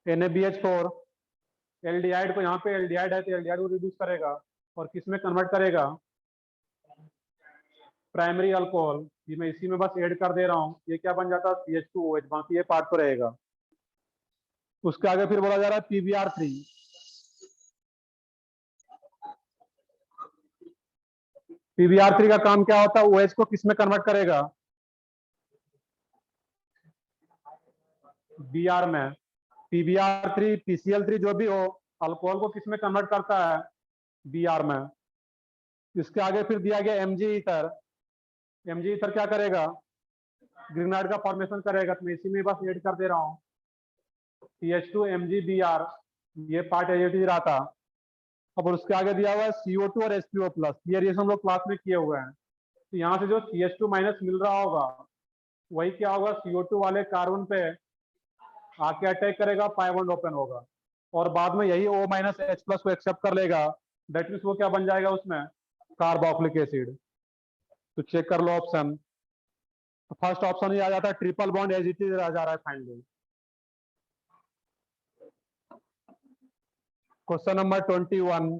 NaBH4 एल्डिहाइड को, यहाँ पे एल्डिहाइड है तो एल्डिहाइड को रिड्यूस करेगा और किस में कन्वर्ट करेगा, प्राइमरी अल्कोहल, ये मैं इसी में बस ऐड कर दे रहा हूँ, ये क्या बन जाता है CH2OH, बाकी ये पार्ट तो रहेगा। उसके आगे फिर बोला जा रहा है PBr3, PBr3 का काम क्या होता है, OH को किस में कन्वर्ट करेगा, Br में, PBr3 PCl3 जो भी हो अल्कोहल को किस में कन्वर्ट करता है, Br में। इसके आगे फिर दिया गया Mg ईथर, Mg ईथर क्या करेगा, ग्रीनाइड का फॉर्मेशन करेगा, तो मैं इसी में बस ऐड कर दे रहा हूँ CH2MgBr, ये पार्ट एज रहा था। अब उसके आगे दिया हुआ है CO2 और H2O+, ये रिएक्शन हम लोग क्लास में किए हुए हैं, तो यहाँ से जो CH2 माइनस मिल रहा होगा वही क्या होगा, CO2 वाले कार्बन पे आके अटैक करेगा, पाई बॉन्ड ओपन होगा और बाद में यही O माइनस H प्लस को एक्सेप्ट कर लेगा, दैट मीन्स वो क्या बन जाएगा उसमें, कार्बोक्सिलिक एसिड। तो चेक कर लो ऑप्शन, तो फर्स्ट ऑप्शन ही आ जाता है, triple bond as it is आ जा रहा है फाइनली। क्वेश्चन नंबर 21,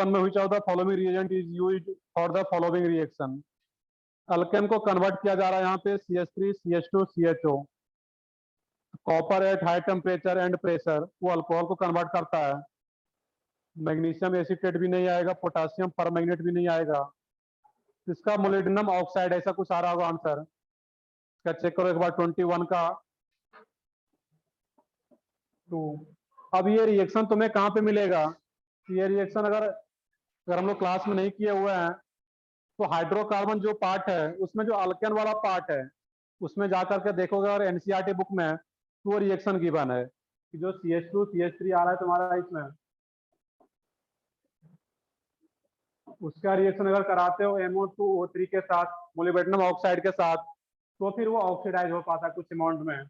में which of the following reagent is used for the following reaction, alkane को कन्वर्ट किया जा रहा है यहाँ पे CH3 CH2 CHO, copper at high temperature and pressure वो अल्कोहल को कन्वर्ट करता है, मैग्नीशियम एसीटेट भी नहीं आएगा, पोटासियम परमैंगनेट भी नहीं आएगा, इसका मोलिब्डेनम ऑक्साइड ऐसा कुछ आ रहा होगा आंसर, इसका चेक करो एक बार 21 का 2। अब ये रिएक्शन तुम्हें कहाँ पे मिलेगा, ये रिएक्शन अगर हम लोग क्लास में नहीं किए हुए हैं तो हाइड्रोकार्बन जो पार्ट है उसमें जो अल्केन वाला पार्ट है उसमें जाकर के देखोगे और एनसीईआरटी बुक में तो वो रिएक्शन गिवन है कि जो CH2 CH3 आ रहा है तुम्हारा इसमें, उसका रिएक्शन अगर कराते हो MO2O3 के साथ मोलिब्डेनम ऑक्साइड के साथ तो फिर वो ऑक्सीडाइज हो पाता है कुछ अमाउंट में,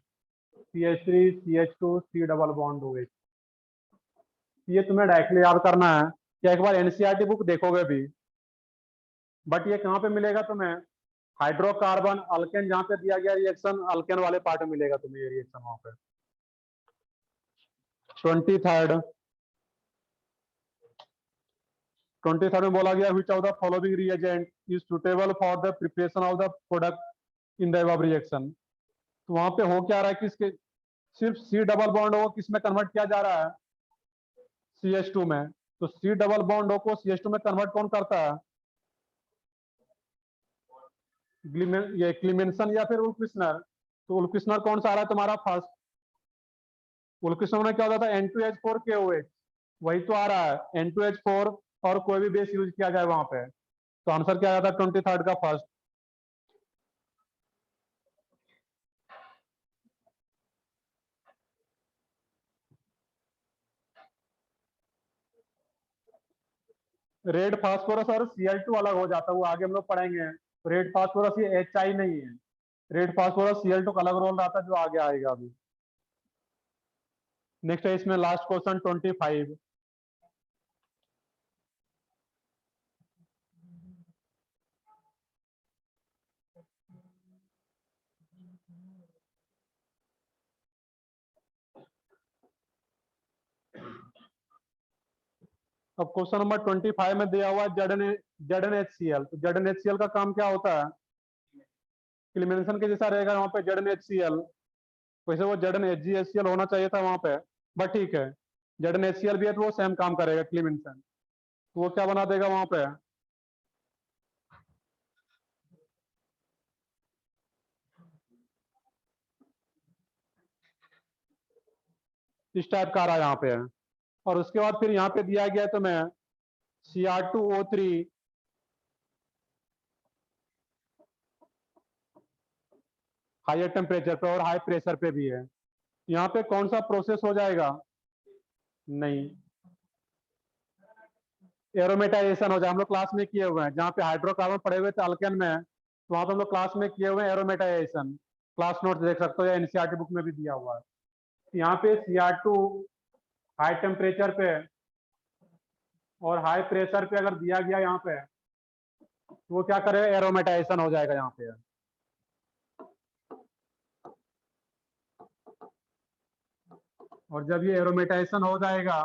CH3 CH2 C double bond OH। ये तुम्हें डायरेक्टली याद करना है कि एक बार एनसीईआरटी बुक देखोगे भी, बट ये कहाँ पे मिलेगा तुम्हें, हाइड्रोकार्बन अल्केन जहां पे दिया गया रिएक्शन अल्केन वाले पार्ट में मिलेगा तुम्हें ये रिएक्शन वहां पे। 23rd 23rd में बोला गया which of the following reagent is suitable for the preparation of the product in the above reaction. तो वहां पे हो क्या रहा है कि इसके सिर्फ सी डबल बॉन्ड हो किस में कन्वर्ट किया जा रहा है, CH2 में। तो सी डबल बॉन्ड हो को CH2 में कन्वर्ट कौन करता है, ये क्लीमेंसन या फिर उल्क्विस्नर। तो उल्क्विस्नर कौन सा आ रहा है तुम्हारा, फर्स्ट। उल्क्विस्नर में क्या होता था N2H4KOH, वही तो आ रहा है N2H4, और कोई भी बेस यूज किया जाए वहां पे। तो आंसर क्या आया था 23rd का फर्स्ट। रेड फास्फोरस और Cl2 अलग हो जाता है, वो आगे हम लोग पढ़ेंगे। रेड फास्फोरस ये HI नहीं है, रेड फास्फोरस Cl2 का अलग रोल रहता है जो आगे आएगा अभी। नेक्स्ट है इसमें लास्ट क्वेश्चन 25। अब क्वेश्चन नंबर 25 में दिया हुआ है ZnHCl। तो ZnHCl का काम क्या होता है, क्लीमेंसन के जैसा रहेगा वहां पे ZnHCl। वैसे वो ZnHgHCl होना चाहिए था वहां पे, बट ठीक है। ZnHCl भी है तो वो सेम काम करेगा क्लीमेंसन। तो वो क्या बना देगा वहां पे, इस टाइप का आ रहा है यहाँ पे। और उसके बाद फिर यहाँ पे दिया गया है तो मैं Cr2O3 हायर टेम्परेचर पे और हाई प्रेशर पे भी है। यहाँ पे कौन सा प्रोसेस हो जाएगा, नहीं, एरोमेटाइजेशन हो जाए। हम लोग क्लास में किए हुए हैं, जहाँ पे हाइड्रोकार्बन पड़े हुए थे अल्केन में, तो वहां पे हम लोग क्लास में किए हुए हैं एरोमेटाइजेशन। क्लास नोट देख सकते हो या एनसीईआरटी बुक में भी दिया हुआ है। यहाँ पे Cr2 हाई टेम्परेचर पे और हाई प्रेशर पे अगर दिया गया यहाँ पे, तो वो क्या करेगा, एरोमेटाइजेशन हो जाएगा यहाँ पे। और जब ये एरोमेटाइजेशन हो जाएगा,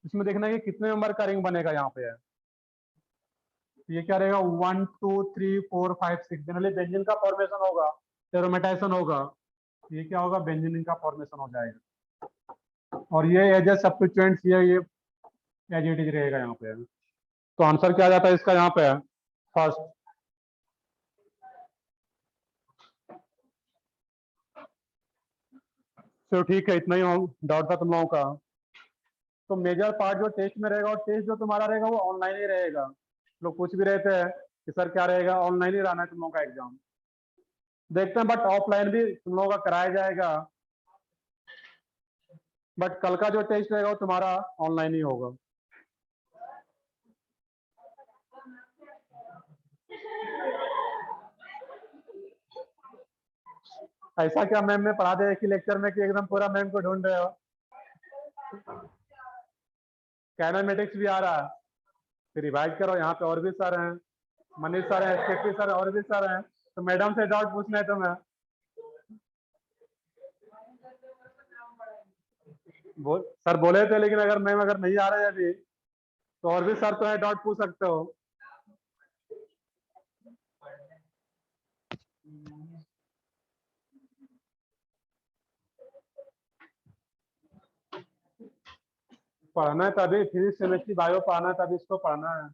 इसमें देखना है कि कितने नंबर का रिंग बनेगा यहाँ पे। ये क्या रहेगा, 1 2 3 4 5 6, जनरली बेंजीन का फॉर्मेशन होगा, एरोमेटाइजेशन होगा, ये क्या होगा, बेंजीन का फॉर्मेशन हो जाएगा। और ये एज ए सब्स्टिट्यूएंट्स ये एज इट इज रहेगा यहाँ पे। तो आंसर क्या आ जाता है इसका यहाँ पे, फर्स्ट। चलो ठीक है, इतना ही डाउट था तुम लोगों का। तो मेजर पार्ट जो टेस्ट में रहेगा, और टेस्ट जो तुम्हारा रहेगा वो ऑनलाइन ही रहेगा। लोग पूछ भी रहे थे कि सर क्या रहेगा, ऑनलाइन ही रहना है तुम लोगों का एग्जाम। देखते हैं, बट ऑफलाइन भी तुम लोगों का कराया जाएगा, बट कल का जो टेस्ट रहेगा वो तुम्हारा ऑनलाइन ही होगा। ऐसा क्या मैम ने पढ़ा दिया एक ही लेक्चर में कि एकदम पूरा मैम को ढूंढ रहे हो। कैनामेटिक्स भी आ रहा है, फिर रिवाइज करो, यहाँ पे और भी सर हैं, मनीष सर हैं, SKP सर, और भी सर हैं। तो मैडम से डाउट पूछना है तुम्हें, सर बोले थे, लेकिन अगर मैम अगर नहीं आ रहे हैं अभी, तो और भी सर तो है, डाउट पूछ सकते हो। पढ़ना है तभी, फिजिक्स केमिस्ट्री बायो पढ़ना है तभी इसको पढ़ना है।